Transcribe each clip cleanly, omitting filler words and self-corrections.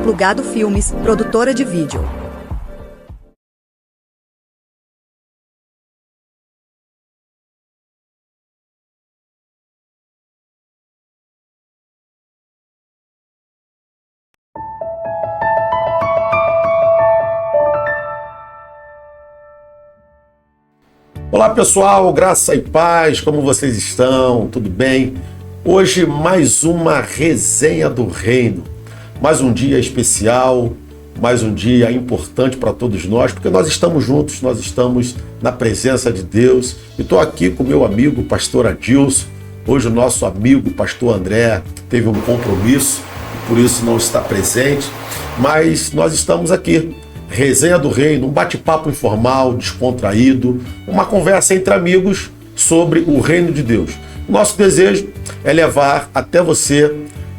Plugado Filmes, produtora de vídeo. Olá pessoal, graça e paz, como vocês estão? Tudo bem? Hoje mais uma resenha do reino, mais um dia especial, mais um dia importante para todos nós, porque nós estamos juntos, nós estamos na presença de Deus. E estou aqui com meu amigo pastor Adilson. Hoje o nosso amigo pastor André teve um compromisso e por isso não está presente, mas nós estamos aqui. Resenha do Reino, um bate-papo informal, descontraído, uma conversa entre amigos sobre o reino de Deus. Nosso desejo é levar até você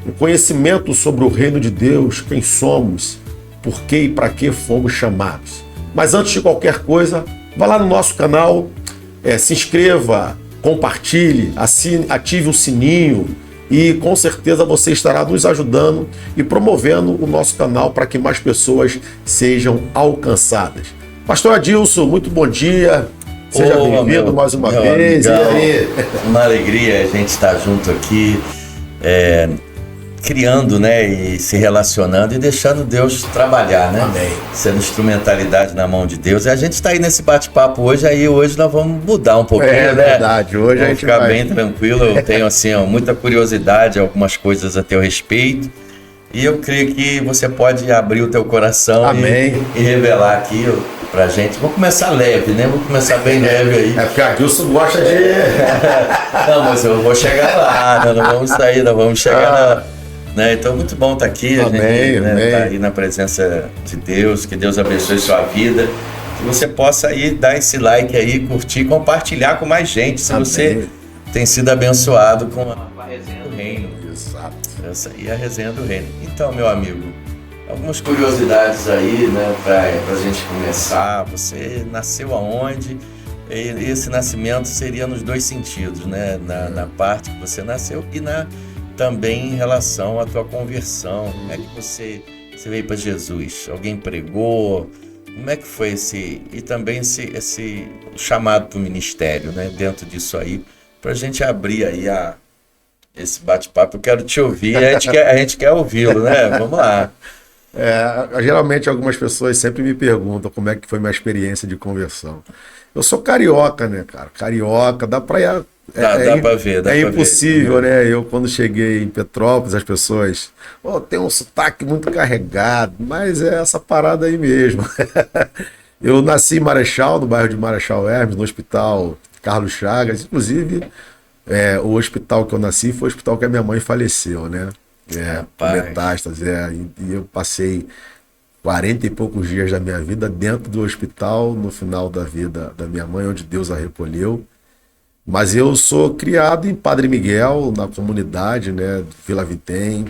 o conhecimento sobre o reino de Deus, quem somos, por que e para que fomos chamados. Mas antes de qualquer coisa, vá lá no nosso canal, se inscreva, compartilhe, ative o sininho, e com certeza você estará nos ajudando e promovendo o nosso canal para que mais pessoas sejam alcançadas. Pastor Adilson, muito bom dia. Seja bem-vindo mais uma vez. Amigão, e aí? Uma alegria a gente estar junto aqui, criando, e se relacionando e deixando Deus trabalhar, né? Amém. Sendo instrumentalidade na mão de Deus. E a gente está aí nesse bate-papo hoje, hoje nós vamos mudar um pouquinho, né? Verdade, hoje vamos a gente ficar vai bem tranquilo. Eu tenho, muita curiosidade, algumas coisas a teu respeito. E eu creio que você pode abrir o teu coração e revelar aqui pra gente. Vou começar leve, né? Vou começar bem leve aí. É porque a Adilson gosta de... Não, mas eu vou chegar lá, não vamos sair, não vamos chegar lá. Então, muito bom estar aqui, amém, a gente amém. Tá aí na presença de Deus, que Deus abençoe sua vida, que você possa aí dar esse like aí, curtir, compartilhar com mais gente, se amém. Você tem sido abençoado com a resenha do reino. Exato. Essa aí é a resenha do reino. Então, meu amigo, algumas curiosidades aí, pra gente começar. Você nasceu aonde? E esse nascimento seria nos dois sentidos, na parte que você nasceu e também em relação à tua conversão. Como é que você veio para Jesus? Alguém pregou? Como é que foi e também esse chamado para o ministério, dentro disso aí, para a gente abrir aí esse bate-papo. Eu quero te ouvir, a gente quer ouvi-lo, Vamos lá. Geralmente algumas pessoas sempre me perguntam como é que foi minha experiência de conversão. Eu sou carioca, cara? Carioca, dá pra... Dá pra ver. É impossível, Eu, quando cheguei em Petrópolis, as pessoas... tem um sotaque muito carregado, mas é essa parada aí mesmo. Eu nasci em Marechal, no bairro de Marechal Hermes, no Hospital Carlos Chagas. Inclusive, o hospital que eu nasci foi o hospital que a minha mãe faleceu, metástase. E eu passei 40 e poucos dias da minha vida dentro do hospital, no final da vida da minha mãe, onde Deus a recolheu. Mas eu sou criado em Padre Miguel, na comunidade, Vila Vitem.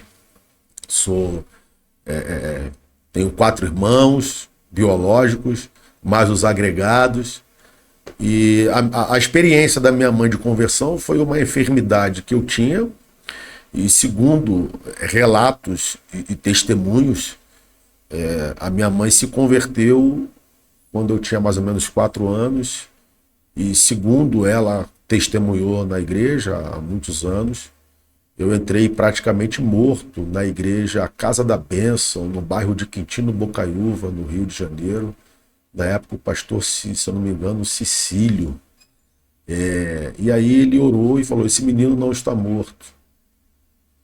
Tenho 4 irmãos biológicos, mais os agregados. E a experiência da minha mãe de conversão foi uma enfermidade que eu tinha. E segundo relatos e testemunhos, a minha mãe se converteu quando eu tinha mais ou menos 4 anos. E segundo ela testemunhou na igreja há muitos anos, eu entrei praticamente morto na igreja, a Casa da Bênção, no bairro de Quintino Bocaiúva, no Rio de Janeiro. Na época o pastor, se eu não me engano, Cecílio. E aí ele orou e falou: esse menino não está morto.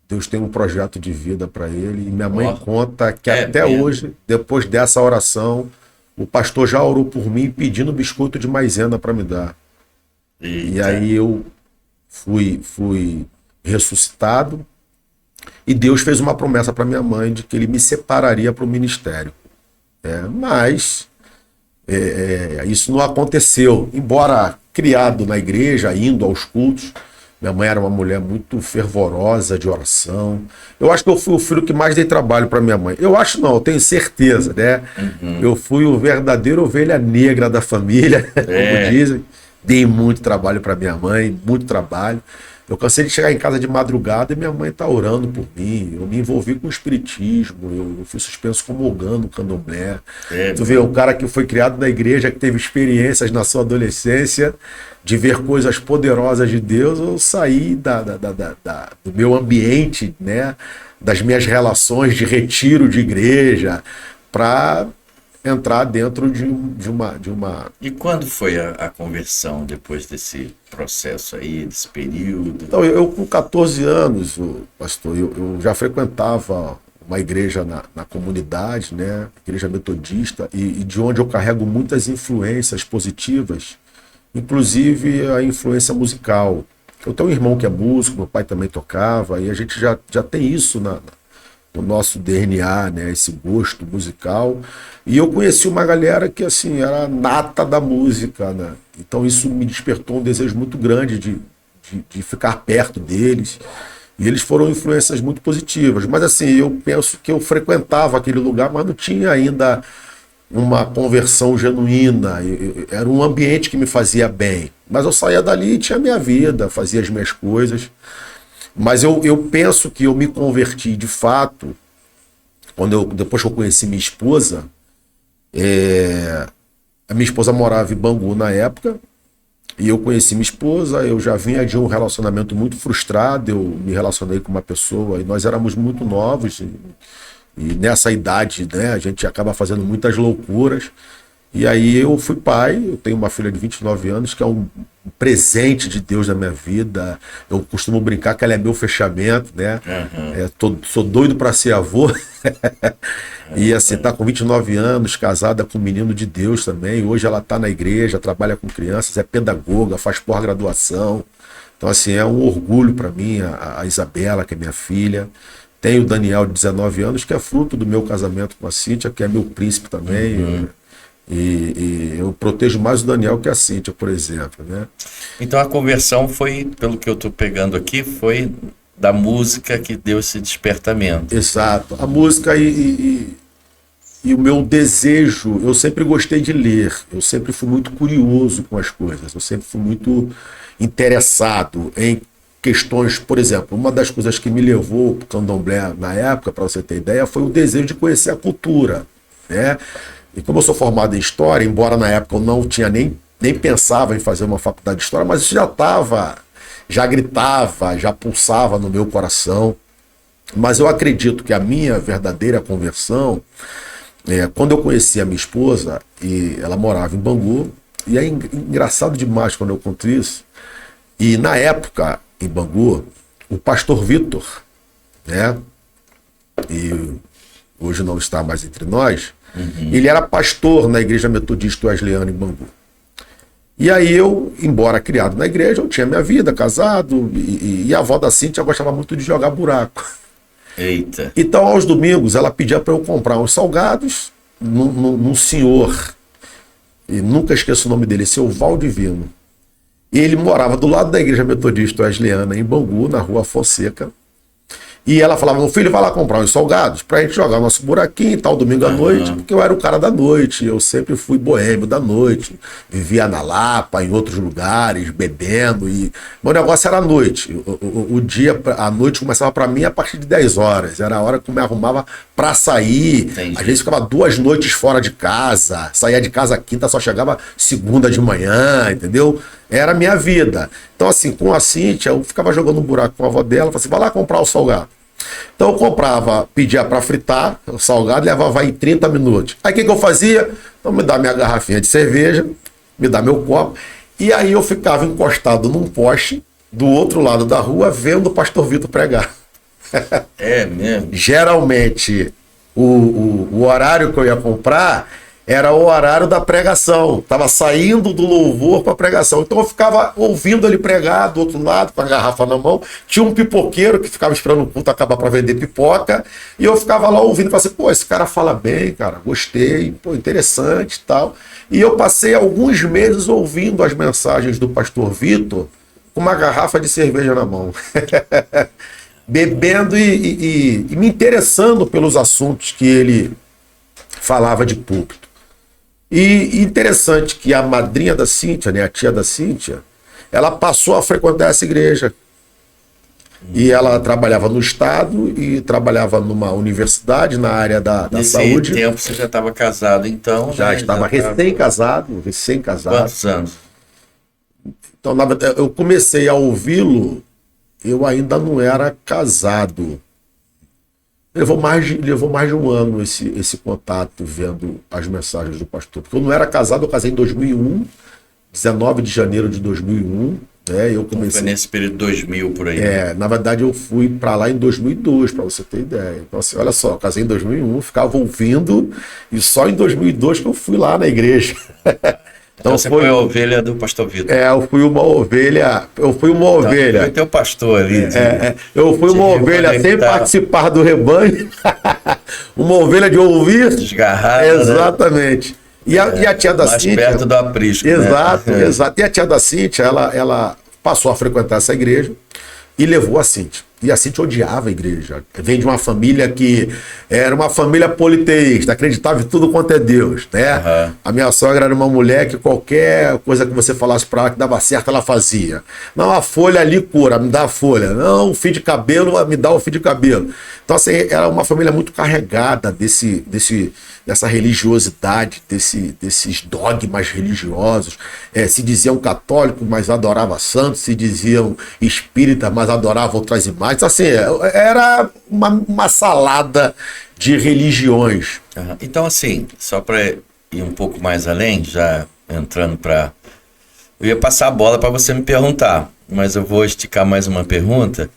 Deus tem um projeto de vida para ele. E minha mãe conta que até hoje, depois dessa oração, o pastor já orou por mim pedindo biscoito de maisena para me dar. Eita. E aí eu fui ressuscitado e Deus fez uma promessa para minha mãe de que ele me separaria para o ministério. Mas isso não aconteceu. Embora criado na igreja, indo aos cultos, minha mãe era uma mulher muito fervorosa de oração. Eu acho que eu fui o filho que mais dei trabalho para minha mãe. Eu acho não, eu tenho certeza, Uhum. Eu fui o verdadeiro ovelha negra da família, como dizem. Dei muito trabalho para minha mãe, muito trabalho. Eu cansei de chegar em casa de madrugada e minha mãe tá orando por mim. Eu me envolvi com o espiritismo, eu fui suspenso como Ogã no candomblé. Tu vê, um cara que foi criado na igreja, que teve experiências na sua adolescência, de ver coisas poderosas de Deus, eu saí do meu ambiente, né, das minhas relações de retiro de igreja, para entrar dentro de uma... E quando foi a conversão depois desse processo aí, desse período? Então, eu com 14 anos, pastor, eu já frequentava uma igreja na comunidade, né, igreja metodista, e de onde eu carrego muitas influências positivas, inclusive a influência musical. Eu tenho um irmão que é músico, meu pai também tocava, e a gente já tem isso no nosso DNA, né, esse gosto musical. E eu conheci uma galera que, assim, era nata da música, né? Então isso me despertou um desejo muito grande de ficar perto deles. E eles foram influências muito positivas. Mas, assim, eu penso que eu frequentava aquele lugar, mas não tinha ainda uma conversão genuína. Era um ambiente que me fazia bem. Mas eu saía dali e tinha minha vida, fazia as minhas coisas. Mas eu penso que eu me converti de fato depois que eu conheci minha esposa. A minha esposa morava em Bangu na época, e eu conheci minha esposa. Eu já vinha de um relacionamento muito frustrado. Eu me relacionei com uma pessoa e nós éramos muito novos, e nessa idade, né, a gente acaba fazendo muitas loucuras. E aí eu fui pai. Eu tenho uma filha de 29 anos, que é um presente de Deus na minha vida. Eu costumo brincar que ela é meu fechamento, né? Sou doido para ser avô. E assim, tá com 29 anos, casada com um menino de Deus também. Hoje ela tá na igreja, trabalha com crianças, é pedagoga, faz pós-graduação. Então, assim, é um orgulho para mim, a Isabela, que é minha filha. Tenho o Daniel, de 19 anos, que é fruto do meu casamento com a Cíntia, que é meu príncipe também. E eu protejo mais o Daniel que a Cíntia, por exemplo, né? Então a conversão foi, pelo que eu estou pegando aqui, foi da música que deu esse despertamento. Exato. A música e o meu desejo. Eu sempre gostei de ler, eu sempre fui muito curioso com as coisas, eu sempre fui muito interessado em questões. Por exemplo, uma das coisas que me levou para o candomblé na época, para você ter ideia, foi o desejo de conhecer a cultura, né? E como eu sou formado em História, embora na época eu não tinha nem pensava em fazer uma faculdade de História, mas isso já gritava, já pulsava no meu coração. Mas eu acredito que a minha verdadeira conversão, quando eu conheci a minha esposa, e ela morava em Bangu, e é engraçado demais quando eu conto isso, e na época, em Bangu, o pastor Vitor, né, e hoje não está mais entre nós, ele era pastor na igreja metodista wesleyana em Bangu. E aí eu, embora criado na igreja, eu tinha minha vida, casado, e a avó da Cíntia gostava muito de jogar buraco. Eita. Então, aos domingos, ela pedia para eu comprar uns salgados num senhor, e nunca esqueço o nome dele, seu Valdivino. E ele morava do lado da igreja metodista wesleyana em Bangu, na rua Fonseca. E ela falava: meu filho, vai lá comprar uns salgados pra gente jogar nosso buraquinho e tal, domingo à noite, porque eu era o cara da noite, eu sempre fui boêmio da noite, vivia na Lapa, em outros lugares, bebendo, e meu negócio era a noite. A noite começava pra mim a partir de 10 horas, era a hora que eu me arrumava pra sair. Entendi. Às vezes ficava 2 noites fora de casa, saía de casa quinta, só chegava segunda de manhã, entendeu? Era a minha vida. Então, assim, com a Cíntia, eu ficava jogando um buraco com a avó dela, falava assim: vai lá comprar o salgado. Então eu comprava, pedia para fritar o salgado, levava aí 30 minutos. Aí o que eu fazia? Então me dá minha garrafinha de cerveja, me dá meu copo, e aí eu ficava encostado num poste do outro lado da rua, vendo o pastor Vitor pregar. É mesmo? Geralmente, o horário que eu ia comprar era o horário da pregação. Estava saindo do louvor para a pregação. Então eu ficava ouvindo ele pregar do outro lado, com a garrafa na mão. Tinha um pipoqueiro que ficava esperando o culto acabar para vender pipoca. E eu ficava lá ouvindo e falava assim: pô, esse cara fala bem, cara, gostei, pô, interessante e tal. E eu passei alguns meses ouvindo as mensagens do pastor Vitor com uma garrafa de cerveja na mão. Bebendo e me interessando pelos assuntos que ele falava de púlpito. E interessante que a madrinha da Cíntia, né, a tia da Cíntia, ela passou a frequentar essa igreja. E ela trabalhava no Estado e trabalhava numa universidade na área da Nesse saúde. tempo você já estava casado, então? Já né? estava recém-casado, recém-casado. Quantos anos? Então, na verdade, eu comecei a ouvi-lo, eu ainda não era casado. Levou mais de um ano esse contato, vendo as mensagens do pastor. Porque eu não era casado, eu casei em 2001, 19 de janeiro de 2001. Né? Eu comecei... Foi nesse período 2000 por aí. Na verdade, eu fui para lá em 2002, para você ter ideia. Então, assim, olha só, eu casei em 2001, ficava ouvindo, e só em 2002 que eu fui lá na igreja. Então você foi a ovelha do pastor Vitor. Eu fui uma ovelha. Foi teu pastor ali. Eu fui uma ovelha sem participar do rebanho. Uma ovelha de ouvir. Desgarrada. Exatamente. Né? E a tia da mais Cíntia. Perto do aprisco. Exato, né? exato. E a tia da Cíntia, ela passou a frequentar essa igreja e levou a Cíntia. E a Cíntia odiava a igreja. Vem de uma família que era uma família politeísta, acreditava em tudo quanto é Deus, né? Uhum. A minha sogra era uma mulher que qualquer coisa que você falasse para ela que dava certo, ela fazia. Não, a folha ali cura, me dá a folha. Não, o fio de cabelo, me dá o fio de cabelo. Então, assim, era uma família muito carregada dessa religiosidade, desses dogmas religiosos. Se diziam católicos, mas adoravam santos, se diziam espíritas, mas adoravam outras imagens. Assim, era uma salada de religiões. Uhum. Então, assim, só para ir um pouco mais além, já entrando para... Eu ia passar a bola para você me perguntar, mas eu vou esticar mais uma pergunta.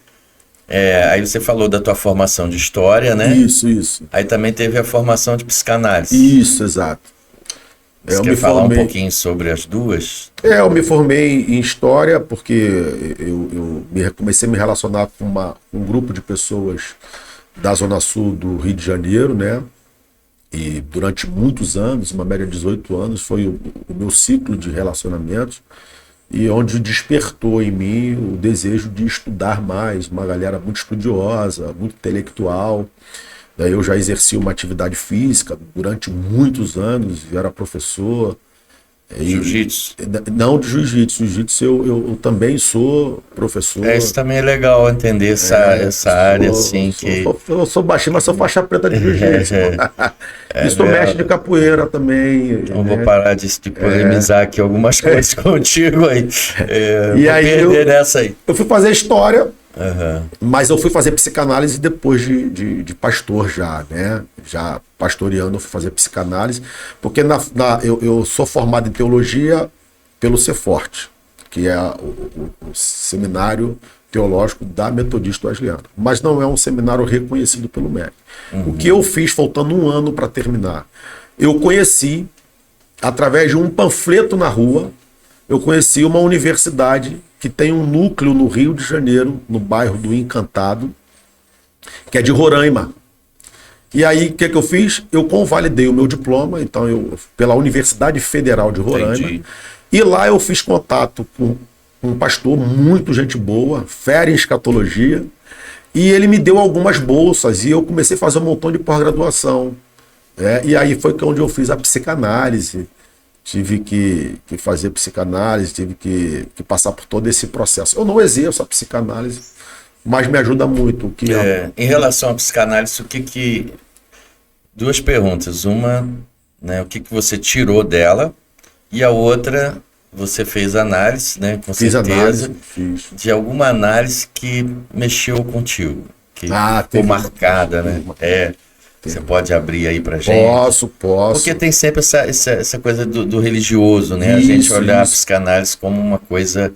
Aí você falou da tua formação de história, né? Isso. Aí também teve a formação de psicanálise. Isso, exato. Você quer falar um pouquinho sobre as duas? Eu me formei em História porque comecei a me relacionar com um grupo de pessoas da Zona Sul do Rio de Janeiro, né? E durante muitos anos, uma média de 18 anos, foi o meu ciclo de relacionamentos e onde despertou em mim o desejo de estudar mais, uma galera muito estudiosa, muito intelectual. Daí eu já exerci uma atividade física durante muitos anos, era professor. Jiu-jitsu? Não de jiu-jitsu. Jiu-jitsu eu também sou professor. Isso também é legal entender essa área, assim, que... Eu sou baixinho, mas sou faixa preta de jiu-jitsu. E sou mestre de capoeira também. Então vou parar de polemizar aqui algumas coisas contigo aí. E aí perder nessa aí. Eu fui fazer história. Uhum. Mas eu fui fazer psicanálise depois de pastor já, né? Já pastoreando, eu fui fazer psicanálise, porque eu sou formado em teologia pelo Ceforte, que é o seminário teológico da Metodista Wesleyana, mas não é um seminário reconhecido pelo MEC. Uhum. O que eu fiz, faltando um ano para terminar, eu conheci, através de um panfleto na rua, eu conheci uma universidade que tem um núcleo no Rio de Janeiro, no bairro do Encantado, que é de Roraima. E aí, o que eu fiz? Eu convalidei o meu diploma, então pela Universidade Federal de Roraima. Entendi. E lá eu fiz contato com um pastor, muito gente boa, fera em escatologia, e ele me deu algumas bolsas, e eu comecei a fazer um montão de pós-graduação. E aí foi onde eu fiz a psicanálise. Tive que fazer psicanálise, tive que passar por todo esse processo. Eu não exerço a psicanálise, mas me ajuda muito. Em relação à psicanálise, duas perguntas. Uma, né, o que você tirou dela, e a outra, você fez análise, né, com certeza, de alguma análise que mexeu contigo, que ficou marcada, né? Você pode abrir aí pra gente? Posso. Porque tem sempre essa coisa do religioso, né? A gente olhar a psicanálise como uma coisa...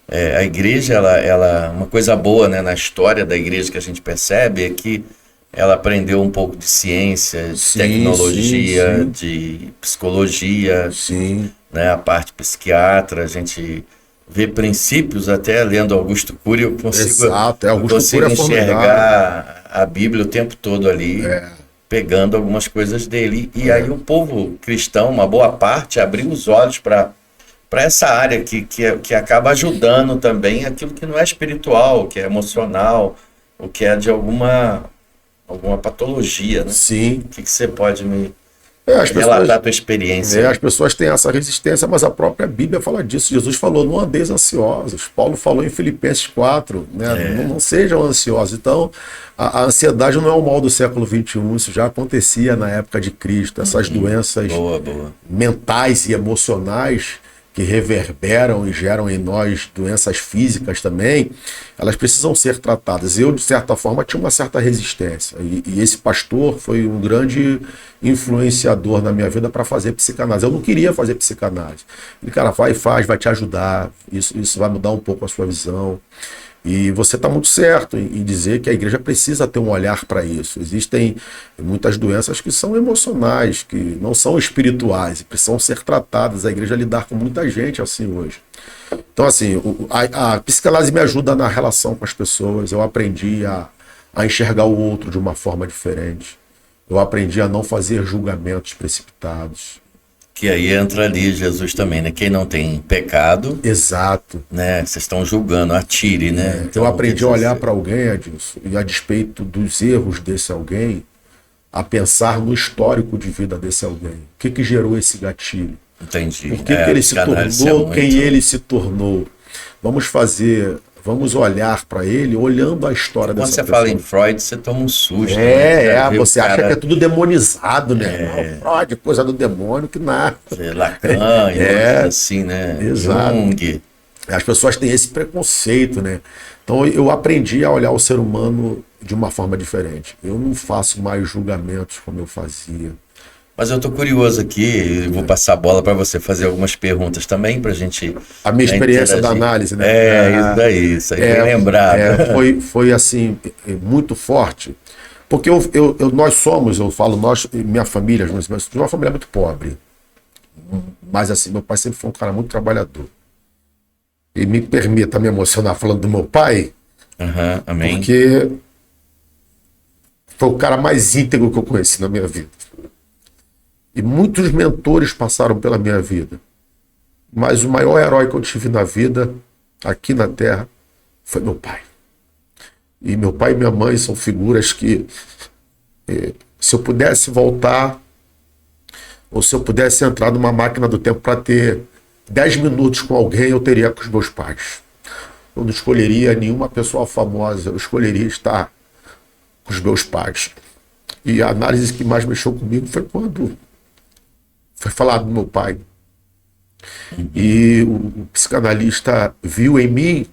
a igreja, ela uma coisa boa, né, na história da igreja que a gente percebe é que ela aprendeu um pouco de ciência, de tecnologia, de psicologia, né? A parte psiquiatra, a gente vê princípios, até lendo Augusto Cury, eu consigo enxergar a Bíblia o tempo todo ali. Pegando algumas coisas dele, e aí o povo cristão, uma boa parte, abriu os olhos para essa área que acaba ajudando também aquilo que não é espiritual, que é emocional, o que é de alguma patologia, né? Sim. O que você pode me As relatar pessoas, a tua experiência. as pessoas têm essa resistência, mas a própria Bíblia fala disso. Jesus falou, não andeis ansiosos. Paulo falou em Filipenses 4, né? Não sejam ansiosos. Então, a ansiedade não é o mal do século XXI, isso já acontecia na época de Cristo. Essas doenças mentais e emocionais que reverberam e geram em nós doenças físicas também, elas precisam ser tratadas. Eu, de certa forma, tinha uma certa resistência. E esse pastor foi um grande influenciador na minha vida para fazer psicanálise. Eu não queria fazer psicanálise. Ele, cara, vai e faz, vai te ajudar, isso vai mudar um pouco a sua visão. E você está muito certo em dizer que a igreja precisa ter um olhar para isso. Existem muitas doenças que são emocionais, que não são espirituais, e precisam ser tratadas. A igreja lidar com muita gente assim hoje. Então, assim, a psicanálise me ajuda na relação com as pessoas. Eu aprendi a enxergar o outro de uma forma diferente. Eu aprendi a não fazer julgamentos precipitados. Que aí entra ali Jesus também, né? Quem não tem pecado... Exato. Né? Vocês estão julgando, atire, né? Então, eu aprendi a olhar para alguém, Adilson, e a despeito dos erros desse alguém, a pensar no histórico de vida desse alguém. O que gerou esse gatilho? Entendi. Por que ele se tornou quem ele se tornou? Vamos olhar para ele olhando a história dessa pessoa. Quando você fala em Freud, você toma um susto. Você acha que é tudo demonizado, né? Não, Freud, coisa do demônio, que nada. Lacan, assim, né? Exato. Jung. As pessoas têm esse preconceito, né? Então eu aprendi a olhar o ser humano de uma forma diferente. Eu não faço mais julgamentos como eu fazia. Mas eu tô curioso aqui, vou passar a bola para você fazer algumas perguntas também pra gente... A minha experiência da análise, né? Isso aí, bem lembrado. Foi assim, muito forte, porque nós somos, eu falo nós, minha família, uma família muito pobre, mas assim, meu pai sempre foi um cara muito trabalhador. E me permita me emocionar falando do meu pai, amém. Porque foi o cara mais íntegro que eu conheci na minha vida. E muitos mentores passaram pela minha vida. Mas o maior herói que eu tive na vida, aqui na Terra, foi meu pai. E meu pai e minha mãe são figuras que, se eu pudesse voltar, ou se eu pudesse entrar numa máquina do tempo para ter 10 minutos com alguém, eu teria com os meus pais. Eu não escolheria nenhuma pessoa famosa, eu escolheria estar com os meus pais. E a análise que mais mexeu comigo foi quando foi falar do meu pai. E o psicanalista viu em mim,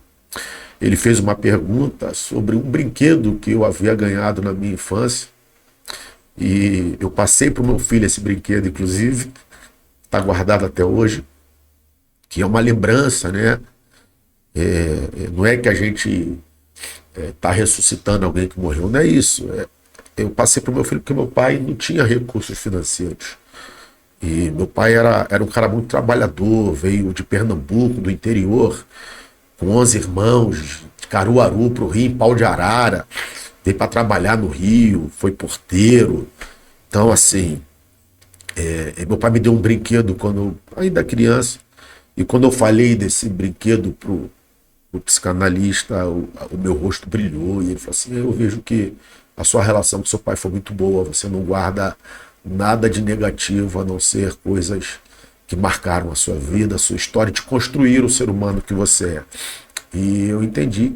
ele fez uma pergunta sobre um brinquedo que eu havia ganhado na minha infância. E eu passei para o meu filho esse brinquedo, inclusive, está guardado até hoje, que é uma lembrança, né? Não é que a gente está ressuscitando alguém que morreu, não é isso. Eu passei para o meu filho porque meu pai não tinha recursos financeiros. E meu pai era um cara muito trabalhador, veio de Pernambuco, do interior, com 11 irmãos, de Caruaru para o Rio, em Pau de Arara, veio para trabalhar no Rio, foi porteiro. Então, assim, meu pai me deu um brinquedo quando ainda criança, e quando eu falei desse brinquedo pro psicanalista, o meu rosto brilhou, e ele falou assim, eu vejo que a sua relação com seu pai foi muito boa, você não guarda nada de negativo, a não ser coisas que marcaram a sua vida, a sua história, de construir o ser humano que você é. E eu entendi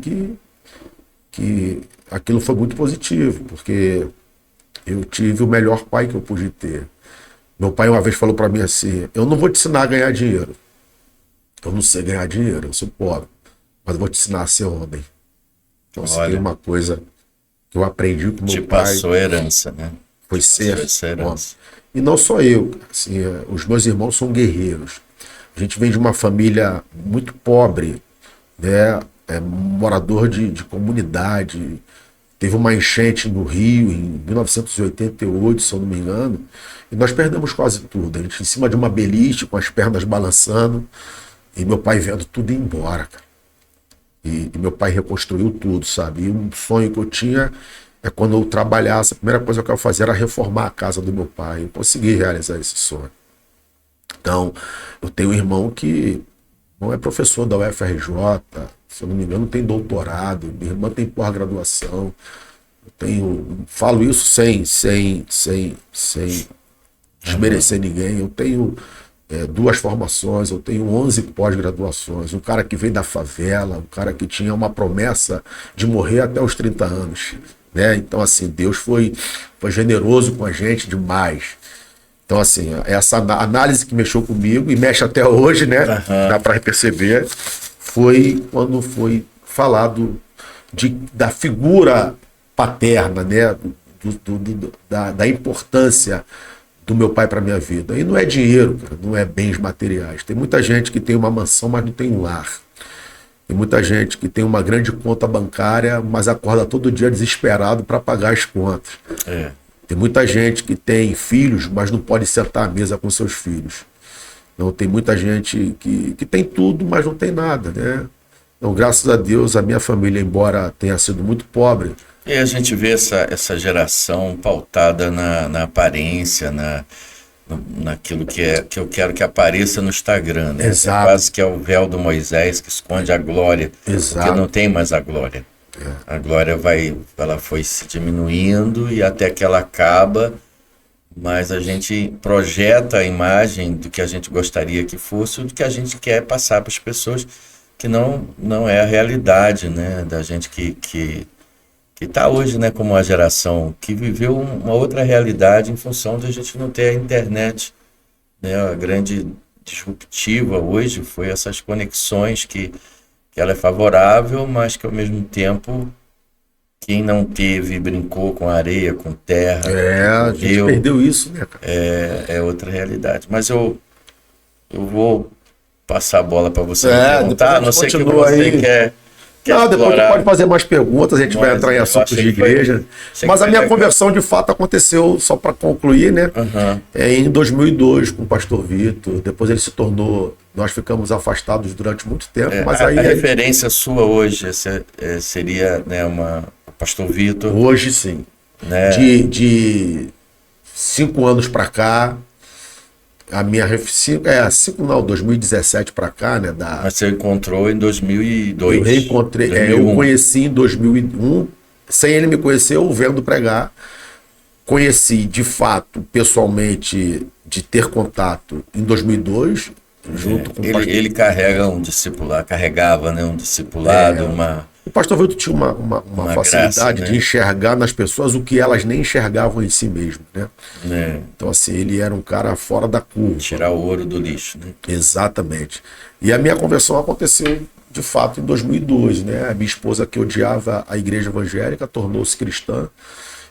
que aquilo foi muito positivo, porque eu tive o melhor pai que eu pude ter. Meu pai uma vez falou para mim assim, eu não vou te ensinar a ganhar dinheiro. Eu não sei ganhar dinheiro, eu sou pobre, mas eu vou te ensinar a ser homem. Então, se tem uma coisa que eu aprendi com meu pai... Te passou a herança, né? Foi ser homem. E não só eu, assim, os meus irmãos são guerreiros. A gente vem de uma família muito pobre, né? Morador de comunidade. Teve uma enchente no Rio em 1988, se eu não me engano, e nós perdemos quase tudo. A gente em cima de uma beliche, com as pernas balançando, e meu pai vendo tudo ir embora, cara. E meu pai reconstruiu tudo, sabe? E um sonho que eu tinha é quando eu trabalhasse, a primeira coisa que eu ia fazer era reformar a casa do meu pai. Eu consegui realizar esse sonho. Então, eu tenho um irmão que não é professor da UFRJ, se eu não me engano, tem doutorado, minha irmã tem pós-graduação. Falo isso sem desmerecer ninguém. Eu tenho 2 formações, eu tenho 11 pós-graduações. Um cara que veio da favela, um cara que tinha uma promessa de morrer até os 30 anos. Né? Então, assim, Deus foi generoso com a gente demais. Então, assim, essa análise que mexeu comigo, e mexe até hoje, né? Dá para perceber, foi quando foi falado da figura paterna, né? Da importância do meu pai para minha vida. E não é dinheiro, cara, não é bens materiais. Tem muita gente que tem uma mansão, mas não tem um lar. Tem muita gente que tem uma grande conta bancária, mas acorda todo dia desesperado para pagar as contas. Tem muita gente que tem filhos, mas não pode sentar à mesa com seus filhos. Então, tem muita gente que tem tudo, mas não tem nada, né? Então, graças a Deus, a minha família, embora tenha sido muito pobre... E a gente vê essa geração pautada na aparência, naquilo que eu quero que apareça no Instagram, né? Exato. Quase que é o véu do Moisés que esconde a glória. Exato. Porque não tem mais a glória. A glória ela foi se diminuindo e até que ela acaba, mas a gente projeta a imagem do que a gente gostaria que fosse, do que a gente quer passar para as pessoas, que não é a realidade, né? Da gente que está hoje, né, como uma geração que viveu uma outra realidade em função de a gente não ter a internet, né? A grande disruptiva hoje foi essas conexões que ela é favorável, mas que ao mesmo tempo quem não teve brincou com areia, com terra. A gente perdeu isso, né, cara? É outra realidade. Mas eu vou passar a bola para você perguntar, não sei o que você aí. quer Não, depois explorar. pode fazer mais perguntas, a gente vai entrar em assuntos de igreja. Mas a minha conversão, de fato, aconteceu, só para concluir, né? Em 2002, com o pastor Vitor. Depois ele se tornou... Nós ficamos afastados durante muito tempo, mas aí... A referência sua hoje seria, né, o pastor Vitor? Hoje, sim. Né? De 5 anos para cá, a minha... 2017 para cá, né? Mas você encontrou em 2002? Eu reencontrei, 2001. eu conheci em 2001, sem ele me conhecer, eu vendo pregar. Conheci, de fato, pessoalmente, de ter contato em 2002, junto com o pastor. Ele carregava, né, um discipulado, O pastor Vitor tinha uma facilidade, graça, né, de enxergar nas pessoas o que elas nem enxergavam em si mesmo, né? Então, assim, ele era um cara fora da curva. Tirar o ouro do lixo, né? Exatamente. E a minha conversão aconteceu, de fato, em 2002, né? A minha esposa, que odiava a igreja evangélica, tornou-se cristã.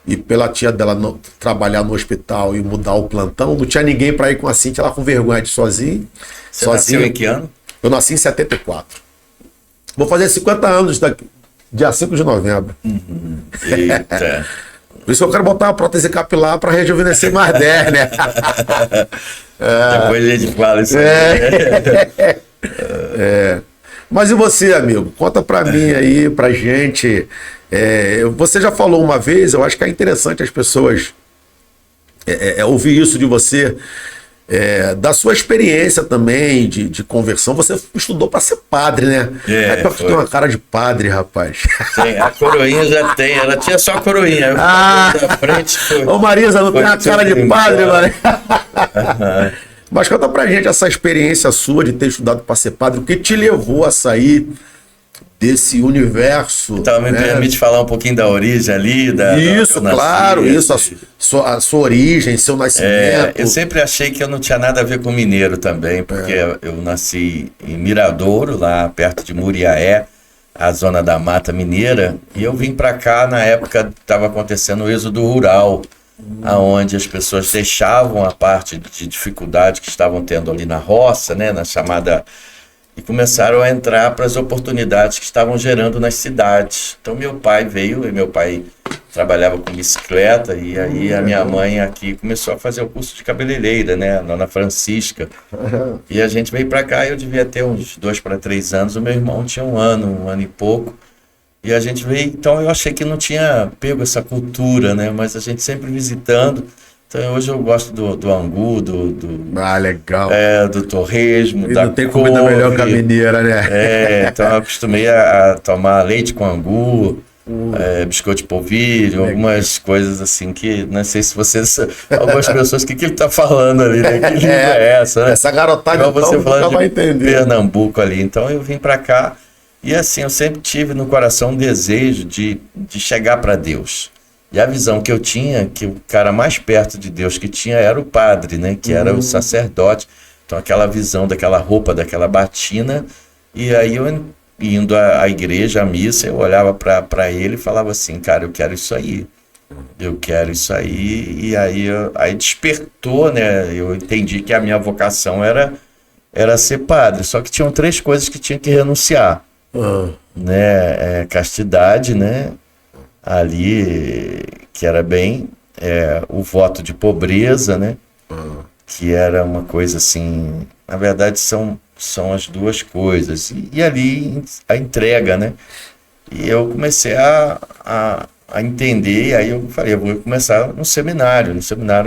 E pela tia dela trabalhar no hospital e mudar o plantão, não tinha ninguém para ir com a Cíntia, ela com vergonha de sozinho. Você nasceu em que ano? Eu nasci em 74. Vou fazer 50 anos dia 5 de novembro. Eita. Por isso que eu quero botar uma prótese capilar para rejuvenescer mais 10, né? Depois a gente fala isso aí. Mas e você, amigo? Conta para mim aí, pra gente. Você já falou uma vez, eu acho que é interessante as pessoas ouvir isso de você, da sua experiência também de conversão. Você estudou para ser padre, né? Tu tem uma cara de padre, rapaz. Sim, a coroinha já tem, ela tinha só a coroinha. Da frente foi. Ô Marisa, não tem a cara de padre, mano. Mas conta pra gente essa experiência sua de ter estudado para ser padre, o que te levou a sair desse universo. Então, me permite falar um pouquinho da origem ali, isso, claro, isso, a sua origem, seu nascimento. Eu sempre achei que eu não tinha nada a ver com mineiro também, porque eu nasci em Miradouro, lá perto de Muriaé, a zona da Mata Mineira, e eu vim para cá na época estava acontecendo o êxodo rural, aonde as pessoas deixavam a parte de dificuldade que estavam tendo ali na roça, né, na chamada, e começaram a entrar para as oportunidades que estavam gerando nas cidades. Então meu pai veio, e meu pai trabalhava com bicicleta, e aí a minha mãe aqui começou a fazer o curso de cabeleireira, né, na Ana Francisca. E a gente veio para cá, eu devia ter uns 2 para 3 anos, o meu irmão tinha um ano e pouco. E a gente veio, então eu achei que não tinha pego essa cultura, né? Mas a gente sempre visitando. Então hoje eu gosto do angu, legal. Do torresmo, não tem comida melhor que a mineira, né? Então eu acostumei a tomar leite com angu, biscoito de polvilho, algumas coisas assim que não sei se vocês, algumas pessoas, o que ele tá falando ali, né? Que língua é essa, né? Essa garotada Igual você nunca falando vai de entender. Pernambuco ali. Então eu vim para cá e assim, eu sempre tive no coração um desejo de chegar para Deus. E a visão que eu tinha, que o cara mais perto de Deus que tinha era o padre, né? Que era o sacerdote. Então aquela visão daquela roupa, daquela batina. E aí eu indo à igreja, à missa, eu olhava para ele e falava assim, cara, eu quero isso aí. Eu quero isso aí. E aí despertou, né? Eu entendi que a minha vocação era ser padre. Só que tinham 3 coisas que tinha que renunciar. Né? Castidade, né? Ali, que era bem o voto de pobreza, né? Que era uma coisa assim, na verdade são as 2 coisas, e ali a entrega, né? E eu comecei a entender, e aí eu falei, eu vou começar no seminário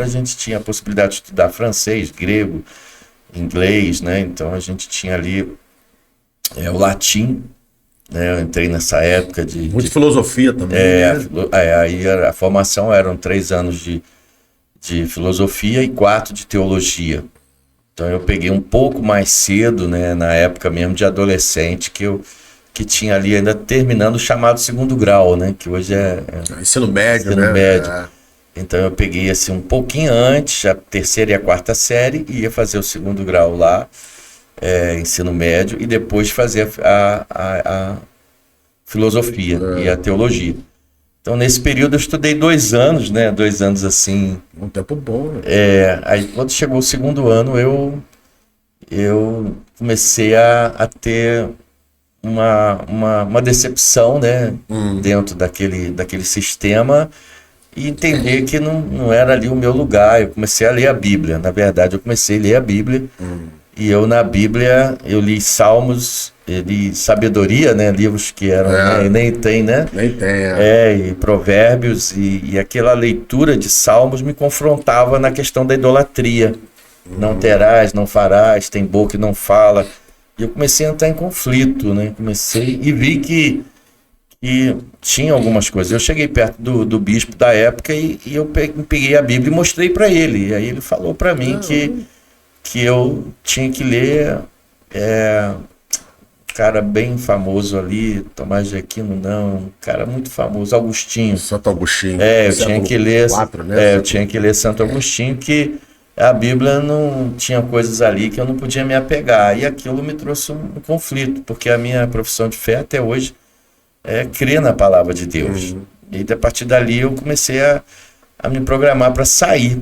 a gente tinha a possibilidade de estudar francês, grego, inglês, né? Então a gente tinha ali o latim, né? Eu entrei nessa época de filosofia também. Aí a formação eram 3 anos de filosofia e 4 de teologia. Então eu peguei um pouco mais cedo, né? Na época mesmo de adolescente, que tinha ali ainda terminando o chamado 2º grau, né? Que hoje é ensino médio, ensino né? médio. Então eu peguei assim um pouquinho antes, a 3ª e a 4ª série, e ia fazer o 2º grau lá, ensino médio, e depois fazer a filosofia e a teologia. Então nesse período eu estudei 2 anos, né? 2 anos assim. Um tempo bom, né? Aí quando chegou o 2º ano eu comecei a ter uma decepção, né? Dentro daquele sistema, e entender que não era ali o meu lugar. Eu comecei a ler a Bíblia. Na verdade, eu comecei a ler a Bíblia. E eu, na Bíblia, eu li Salmos, eu li Sabedoria, né? Livros que eram, né? Nem tem, né? Nem tem, e Provérbios, e aquela leitura de Salmos me confrontava na questão da idolatria. Não terás, não farás, tem boca e não fala. E eu comecei a entrar em conflito, né? E vi que tinha algumas coisas. Eu cheguei perto do bispo da época e eu peguei a Bíblia e mostrei para ele. E aí ele falou para mim que eu tinha que ler um cara bem famoso ali, Tomás de Aquino, um cara muito famoso, Agostinho. Santo Agostinho. Eu tinha que ler, eu tinha que ler Santo Agostinho, que a Bíblia não tinha coisas ali que eu não podia me apegar, e aquilo me trouxe um conflito, porque a minha profissão de fé até hoje é crer na palavra de Deus. E a partir dali eu comecei a me programar para sair.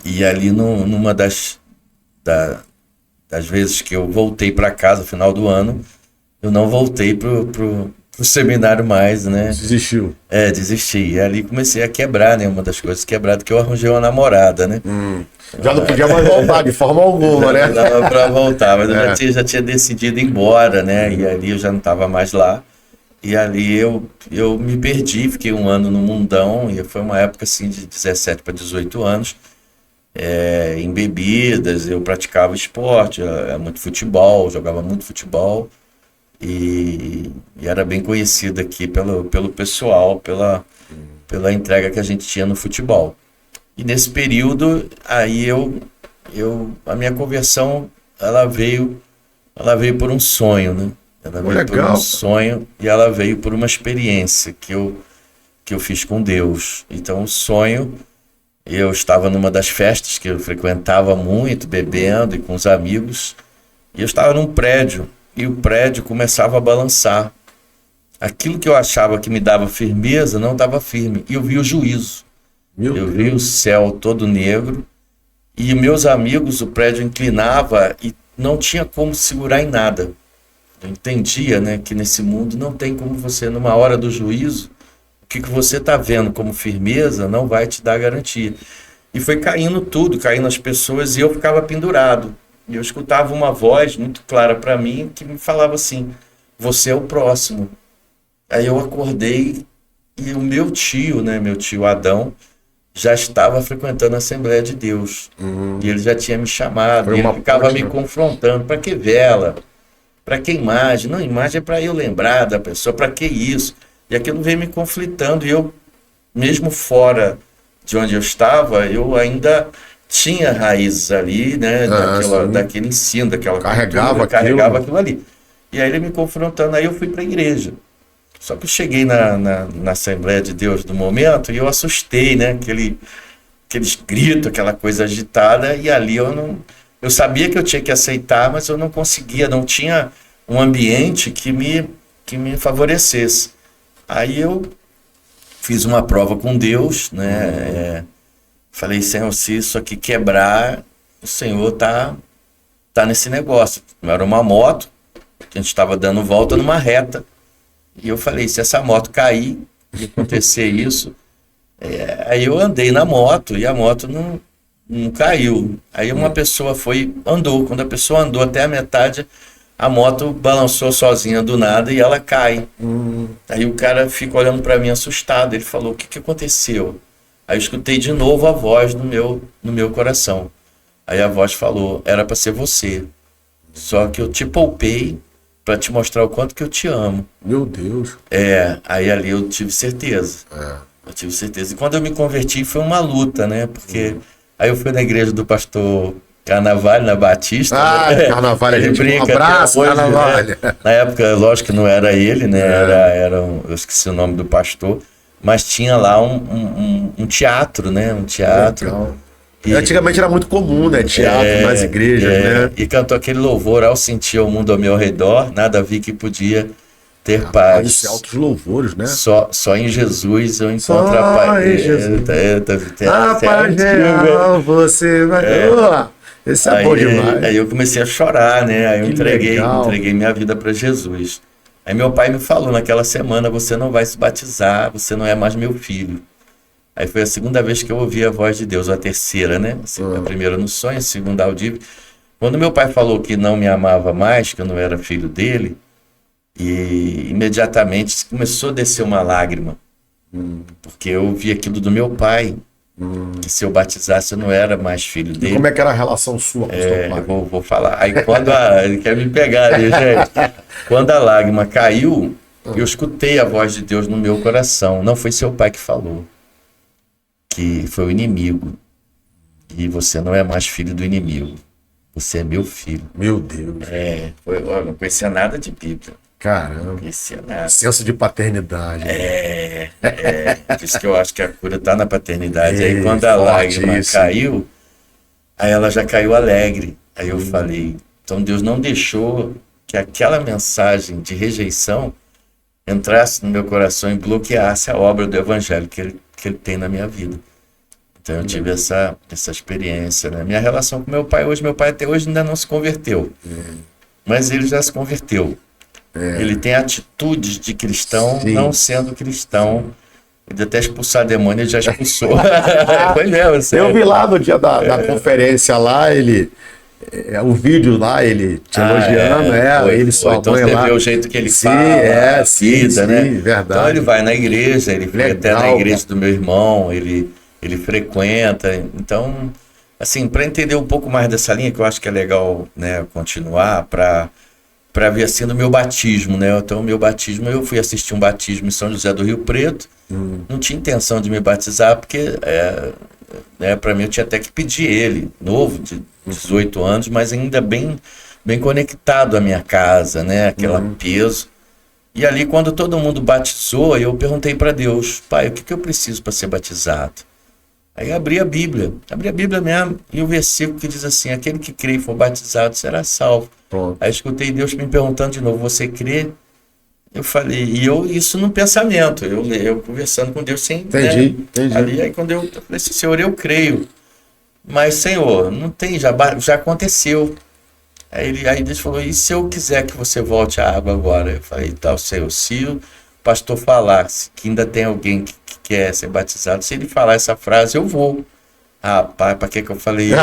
E ali numa das vezes que eu voltei para casa no final do ano, eu não voltei pro seminário mais, né? Desistiu. Desisti. E ali comecei a quebrar, né? Uma das coisas quebradas, que eu arranjei uma namorada, né? Já não podia mais voltar de forma alguma, né? Não dava para voltar, mas eu já tinha decidido ir embora, né? E ali eu já não estava mais lá. E ali eu me perdi, fiquei 1 ano no mundão, e foi uma época assim de 17 para 18 anos. Em bebidas, eu praticava esporte, muito futebol, jogava muito futebol, e era bem conhecido aqui pelo pessoal, pela entrega que a gente tinha no futebol. E nesse período, aí a minha conversão, ela veio por um sonho, né? Ela veio por um sonho, e ela veio por uma experiência que eu fiz com Deus. Então o sonho, eu estava numa das festas que eu frequentava muito, bebendo e com os amigos, e eu estava num prédio, e o prédio começava a balançar. Aquilo que eu achava que me dava firmeza não estava firme, e eu vi o juízo. Eu vi o céu todo negro, e meus amigos, o prédio inclinava e não tinha como segurar em nada. Eu entendia, né, que nesse mundo não tem como você, numa hora do juízo, o que você está vendo como firmeza não vai te dar garantia. E foi caindo tudo, caindo as pessoas, e eu ficava pendurado. E eu escutava uma voz muito clara para mim que me falava assim: você é o próximo. Aí eu acordei, e o meu tio Adão, já estava frequentando a Assembleia de Deus. E ele já tinha me chamado, e ele ficava me confrontando: para que vela? Para que imagem? Não, imagem é para eu lembrar da pessoa, para que isso? E aquilo veio me conflitando, e eu, mesmo fora de onde eu estava, eu ainda tinha raízes ali, né, daquele ensino, daquela cultura, carregava aquilo ali. E aí ele me confrontando, aí eu fui para a igreja. Só que eu cheguei na Assembleia de Deus do momento e eu assustei, né, aqueles gritos, aquela coisa agitada, e ali eu sabia que eu tinha que aceitar, mas eu não conseguia, não tinha um ambiente que me favorecesse. Aí eu fiz uma prova com Deus, né? Falei, Senhor, se isso aqui quebrar, o Senhor tá nesse negócio. Era uma moto, que a gente estava dando volta numa reta. E eu falei, se essa moto cair e acontecer isso... aí eu andei na moto e a moto não caiu. Aí uma pessoa andou. Quando a pessoa andou até a metade, a moto balançou sozinha do nada e ela cai. Aí o cara fica olhando para mim assustado. Ele falou, o que aconteceu? Aí eu escutei de novo a voz no meu coração. Aí a voz falou, era para ser você. Só que eu te poupei para te mostrar o quanto que eu te amo. Meu Deus. Aí ali eu tive certeza. Eu tive certeza. E quando eu me converti foi uma luta, né? Porque aí eu fui na igreja do pastor Carnaval, na Batista. Né? Carnaval, a gente brinca. Um abraço, hoje, Carnaval. Né? Na época, lógico que não era ele, né? Eu esqueci o nome do pastor. Mas tinha lá um teatro, né? Um teatro. Legal. Antigamente era muito comum, né? Teatro nas igrejas, né? E cantou aquele louvor, ao sentir o mundo ao meu redor, nada vi que podia ter paz. Isso é altos louvores, né? Só em Jesus eu encontro a paz. Em Jesus. A paz real, você vai... Esse é bom demais. Aí eu comecei a chorar, né? Aí eu entreguei minha vida para Jesus. Aí meu pai me falou naquela semana, você não vai se batizar, você não é mais meu filho. Aí foi a segunda vez que eu ouvi a voz de Deus, ou a terceira, né? A primeira no sonho, a segunda audível. Quando meu pai falou que não me amava mais, que eu não era filho dele, e imediatamente começou a descer uma lágrima, porque eu ouvi aquilo do meu pai, que se eu batizasse eu não era mais filho dele. E como é que era a relação sua com o seu pai? Vou falar. Aí quando ele quer me pegar ali, gente. Quando a lágrima caiu, eu escutei a voz de Deus no meu coração. Não foi seu pai que falou, que foi o inimigo. E você não é mais filho do inimigo. Você é meu filho. Meu Deus. Eu não conhecia nada de Bíblia. Caramba. Não conhecia nada. Senso de paternidade. Por isso que eu acho que a cura está na paternidade. Aí quando a lágrima caiu, aí ela já caiu alegre. Aí eu falei, então Deus não deixou que aquela mensagem de rejeição entrasse no meu coração e bloqueasse a obra do evangelho que ele tem na minha vida. Então eu tive essa experiência, né? Minha relação com meu pai até hoje ainda não se converteu. Mas ele já se converteu. Ele tem atitudes de cristão, não sendo cristão. Ele até expulsar demônio, ele já expulsou. Foi mesmo, sério. Eu vi lá no dia da conferência lá, o vídeo lá, ele te elogiando, ele sua então mãe você lá. vê o jeito que ele fala, a vida, né? Verdade. Então ele vai na igreja, ele foi até na igreja do meu irmão, ele frequenta. Então, assim, para entender um pouco mais dessa linha, que eu acho que é legal, né, continuar, para ver assim no meu batismo, né? Então, o meu batismo, eu fui assistir um batismo em São José do Rio Preto, não tinha intenção de me batizar, porque para mim eu tinha até que pedir ele, novo, de 18 anos, mas ainda bem conectado à minha casa, né? Aquele peso. E ali, quando todo mundo batizou, eu perguntei para Deus, pai, o que eu preciso para ser batizado? Aí abri a Bíblia mesmo, e o versículo que diz assim, aquele que crê e for batizado será salvo. Pronto. Aí escutei Deus me perguntando de novo, você crê? Eu falei, isso no pensamento, eu conversando com Deus sem... Entendi. Ali, aí quando eu falei assim, Senhor, eu creio, mas Senhor, não tem, já aconteceu. Aí Deus falou, e se eu quiser que você volte à água agora? Eu falei, tá, Senhor, se o pastor falar que ainda tem alguém que quer ser batizado, se ele falar essa frase, eu vou. Rapaz, pra que eu falei isso?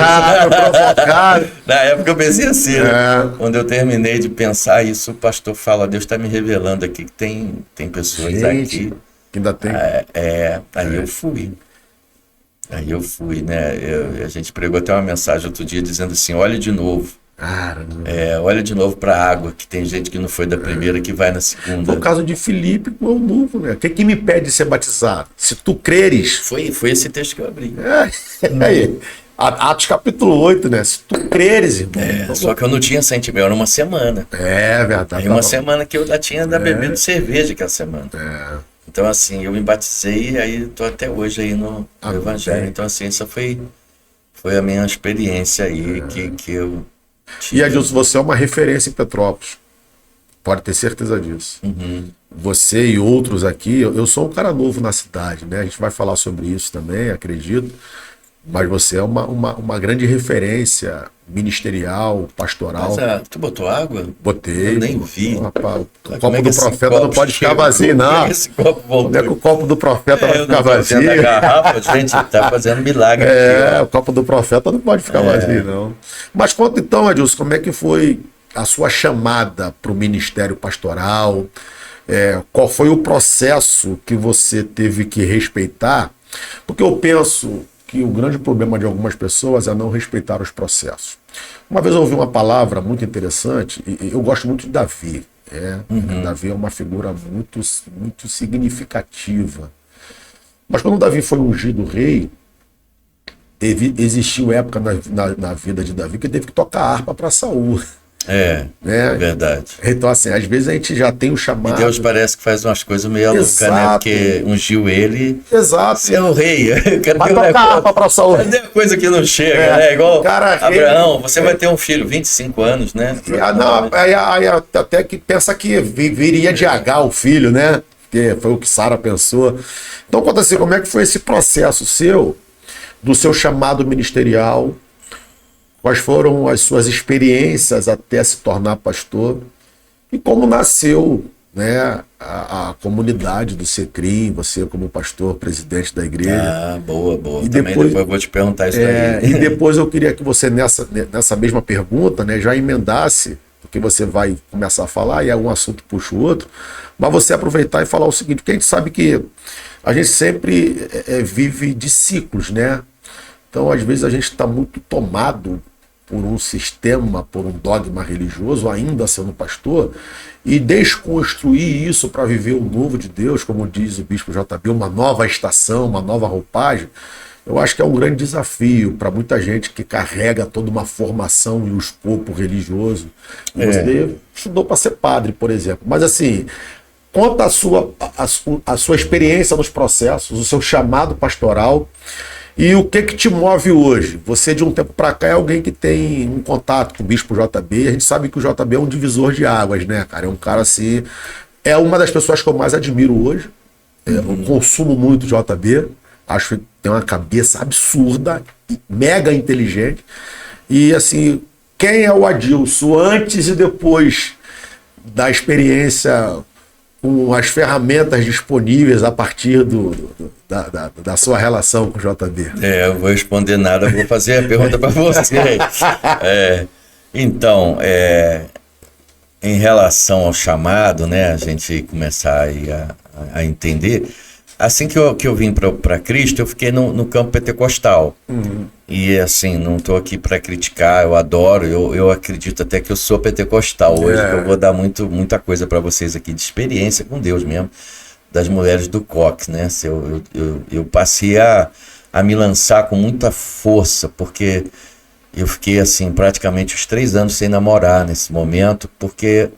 Na época eu pensei assim, né? Quando eu terminei de pensar isso, o pastor fala, Deus está me revelando aqui que tem pessoas aqui. Que ainda tem. Aí eu fui, né? A gente pregou até uma mensagem outro dia dizendo assim, olhe de novo. Caramba. Olha de novo para a água, que tem gente que não foi da primeira que vai na segunda. Foi o caso de Filipe com o eunuco, né? O que me impede de ser batizado? Se tu creres. Foi esse texto que eu abri. Aí. Atos capítulo 8, né? Se tu creres, irmão. Só que eu não tinha sentimento, era uma semana. É verdade. Aí uma semana que eu já tinha bebendo cerveja aquela semana. Então, assim, eu me batizei e aí tô até hoje aí no Evangelho. Então, assim, essa foi a minha experiência aí que eu tive. E, Adilson, você é uma referência em Petrópolis. Pode ter certeza disso. Você e outros aqui, eu sou um cara novo na cidade, né? A gente vai falar sobre isso também, acredito. Mas você é uma grande referência ministerial, pastoral. Mas, tu botou água? Botei. Eu nem vi. Rapaz, o copo do profeta não pode ficar vazio, não. Como é que o copo do profeta vai ficar vazio? A garrafa, gente, tá fazendo milagre aqui. O copo do profeta não pode ficar vazio, não. Mas conta então, Adilson, como é que foi a sua chamada para o ministério pastoral? Qual foi o processo que você teve que respeitar? Porque eu penso que o grande problema de algumas pessoas é não respeitar os processos. Uma vez eu ouvi uma palavra muito interessante, e eu gosto muito de Davi. Davi é uma figura muito, muito significativa. Mas quando Davi foi ungido rei, existiu época na vida de Davi que ele teve que tocar harpa para Saul. Né? Verdade. Então, assim, às vezes a gente já tem o chamado. E Deus parece que faz umas coisas meio loucas, né? Porque ungiu ele. Exato. Você é o rei. Vai tocar harpa para Saul. Cadê a coisa que não chega, né? Igual Abraão, você vai ter um filho, 25 anos, né? Aí até que pensa que viria de Agar o filho, né? Que foi o que Sara pensou. Então, conta assim, como é que foi esse processo seu, do seu chamado ministerial? Quais foram as suas experiências até se tornar pastor? E como nasceu, né, a comunidade do Secrim, você como pastor, presidente da igreja? Boa. E também depois eu vou te perguntar isso aí. E depois eu queria que você, nessa mesma pergunta, né, já emendasse, porque você vai começar a falar e um assunto puxa o outro, mas você aproveitar e falar o seguinte, porque a gente sabe que a gente sempre vive de ciclos, né? Então, às vezes, a gente está muito tomado por um sistema, por um dogma religioso, ainda sendo pastor, e desconstruir isso para viver o novo de Deus, como diz o bispo JB, uma nova estação, uma nova roupagem, eu acho que é um grande desafio para muita gente que carrega toda uma formação e um escopo religioso. Você estudou para ser padre, por exemplo, mas assim, conta a sua experiência nos processos, o seu chamado pastoral. E o que te move hoje? Você, de um tempo para cá, é alguém que tem um contato com o bispo JB. A gente sabe que o JB é um divisor de águas, né, cara? É um cara assim... É uma das pessoas que eu mais admiro hoje. Eu consumo muito JB. Acho que tem uma cabeça absurda, mega inteligente. E, assim, quem é o Adilson antes e depois da experiência com as ferramentas disponíveis a partir da sua relação com o JB? Eu vou responder nada, vou fazer a pergunta para você. Então, em relação ao chamado, né, a gente começar aí a entender, assim que eu vim para Cristo, eu fiquei no campo pentecostal. E assim, não estou aqui para criticar, eu adoro, eu acredito até que eu sou pentecostal hoje, que eu vou dar muita coisa para vocês aqui de experiência com Deus mesmo, das mulheres do Cox, né? Eu passei a me lançar com muita força, porque eu fiquei assim praticamente os 3 anos sem namorar nesse momento, porque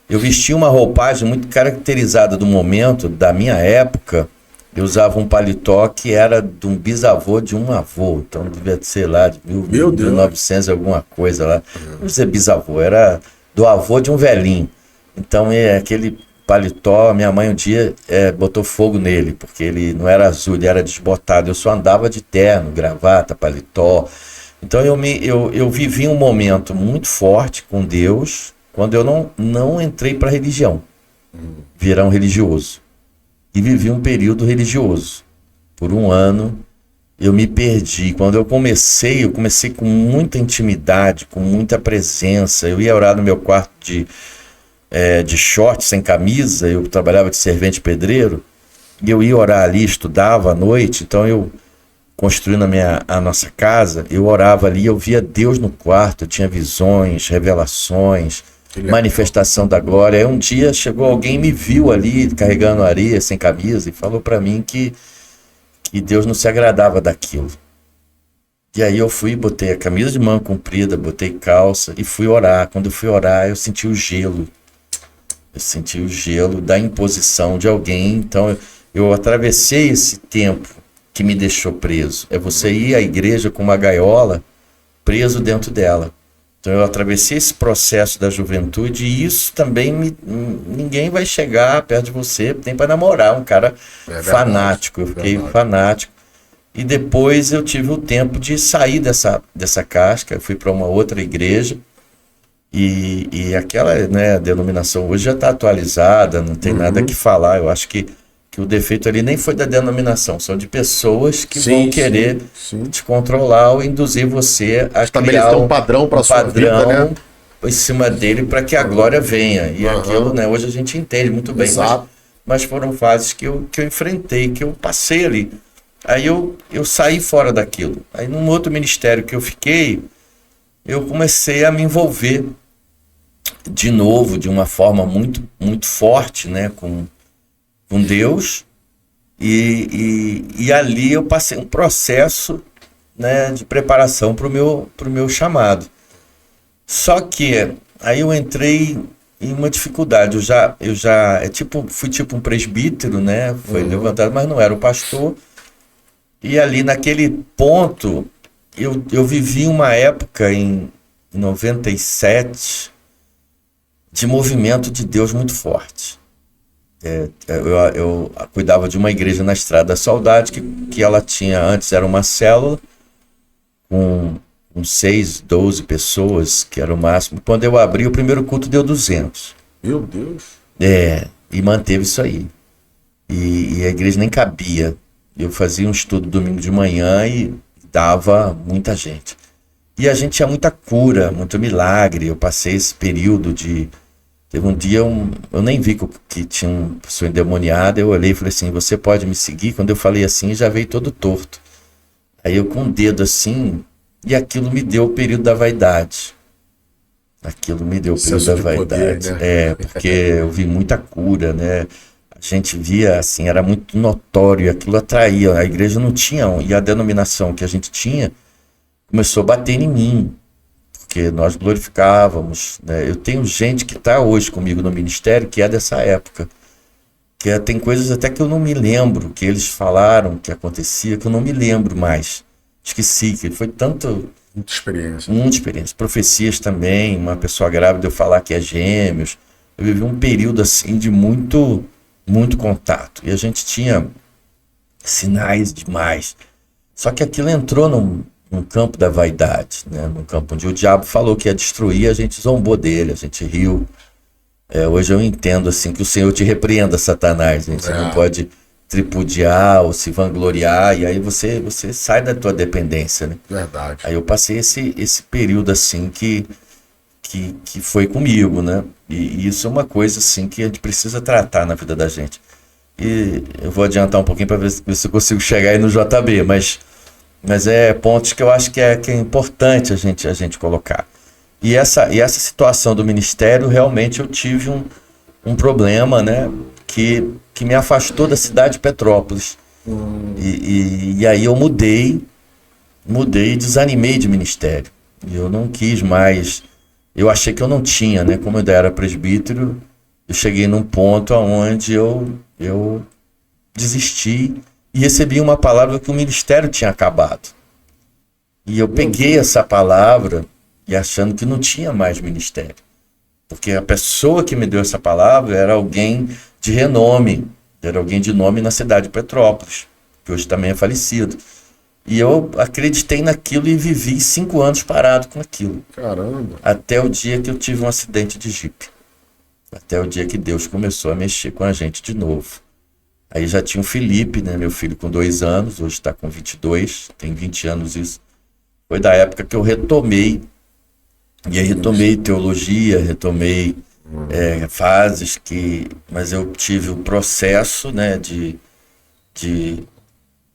eu vestia uma roupagem muito caracterizada do momento, da minha época. Eu usava um paletó que era de um bisavô de um avô, então devia ser lá de 1900 alguma coisa lá. Não dizer bisavô, era do avô de um velhinho. Então aquele paletó, minha mãe um dia botou fogo nele, porque ele não era azul, ele era desbotado. Eu só andava de terno, gravata, paletó. Então eu vivi um momento muito forte com Deus quando eu não entrei para a religião, virar um religioso. E vivi um período religioso. Por 1 ano, eu me perdi. Quando eu comecei com muita intimidade, com muita presença. Eu ia orar no meu quarto de short, sem camisa. Eu trabalhava de servente pedreiro. E eu ia orar ali, estudava à noite. Então construindo a nossa casa, eu orava ali, eu via Deus no quarto, eu tinha visões, revelações, manifestação da glória. Aí um dia chegou alguém e me viu ali carregando areia, sem camisa, e falou para mim que Deus não se agradava daquilo. E aí eu fui, botei a camisa de manga comprida, botei calça e fui orar. Quando eu fui orar, eu senti o gelo. Eu senti o gelo da imposição de alguém. Então eu atravessei esse tempo que me deixou preso. É você ir à igreja com uma gaiola preso dentro dela. Então eu atravessei esse processo da juventude e isso também ninguém vai chegar perto de você, nem para namorar, um cara fanático. Eu fiquei fanático. E depois eu tive o tempo de sair dessa casca, eu fui para uma outra igreja e aquela, né, denominação hoje já está atualizada, não tem nada que falar. Eu acho que o defeito ali nem foi da denominação, são de pessoas que vão querer te controlar ou induzir você a criar um padrão para sua vida, né? Em cima dele para que a glória venha. E aquilo, né, hoje a gente entende muito bem, mas foram fases que eu enfrentei, que eu passei ali. Aí eu saí fora daquilo. Aí num outro ministério que eu fiquei, eu comecei a me envolver de novo, de uma forma muito, muito forte, né, com Deus, e ali eu passei um processo, né, de preparação para o meu chamado. Só que aí eu entrei em uma dificuldade. Eu já fui tipo um presbítero, né, foi levantado, mas não era o pastor. E ali naquele ponto, eu vivi uma época em 97 de movimento de Deus muito forte. Eu cuidava de uma igreja na Estrada da Saudade, que ela tinha, antes era uma célula, com 6, 12 pessoas, que era o máximo. Quando eu abri, o primeiro culto deu 200. Meu Deus! E manteve isso aí. E a igreja nem cabia. Eu fazia um estudo domingo de manhã e dava muita gente. E a gente tinha muita cura, muito milagre. Eu passei esse período de... Teve um dia, eu nem vi que tinha uma pessoa endemoniada. Eu olhei e falei assim, você pode me seguir? Quando eu falei assim, já veio todo torto. Aí eu com o dedo assim, e aquilo me deu o período da vaidade. Aquilo me deu o período da vaidade. Poder, né? Porque eu vi muita cura, né? A gente via assim, era muito notório, aquilo atraía. A igreja não tinha, e a denominação que a gente tinha começou a bater em mim. Porque nós glorificávamos, né? Eu tenho gente que está hoje comigo no ministério que é dessa época, tem coisas até que eu não me lembro, que eles falaram que acontecia, que eu não me lembro mais, esqueci, que foi tanto... Muita experiência, profecias também, uma pessoa grávida eu falar que é gêmeos. Eu vivi um período assim de muito contato, e a gente tinha sinais demais, só que aquilo entrou num campo da vaidade, né? Num campo onde o diabo falou que ia destruir, a gente zombou dele, a gente riu. Hoje eu entendo assim que o Senhor te repreenda, Satanás, né? Você não pode tripudiar ou se vangloriar, e aí você sai da tua dependência, né? Verdade. Aí eu passei esse período assim que foi comigo, né? E isso é uma coisa assim que a gente precisa tratar na vida da gente. E eu vou adiantar um pouquinho para ver se eu consigo chegar aí no JB, mas é pontos que eu acho que é importante a gente colocar. E essa situação do ministério, realmente eu tive um problema, né, que me afastou da cidade de Petrópolis. E aí eu mudei e desanimei de ministério. E eu não quis mais, eu achei que eu não tinha, né, como eu ainda era presbítero, eu cheguei num ponto onde eu desisti e recebi uma palavra que o ministério tinha acabado. E eu peguei essa palavra e achando que não tinha mais ministério. Porque a pessoa que me deu essa palavra era alguém de renome, era alguém de nome na cidade de Petrópolis, que hoje também é falecido. E eu acreditei naquilo e vivi 5 anos parado com aquilo. Caramba! Até o dia que eu tive um acidente de jipe. Até o dia que Deus começou a mexer com a gente de novo. Aí já tinha o Felipe, né, meu filho com 2 anos, hoje está com 22, tem 20 anos isso. Foi da época que eu retomei, e aí retomei teologia, retomei fases mas eu tive o processo, né, de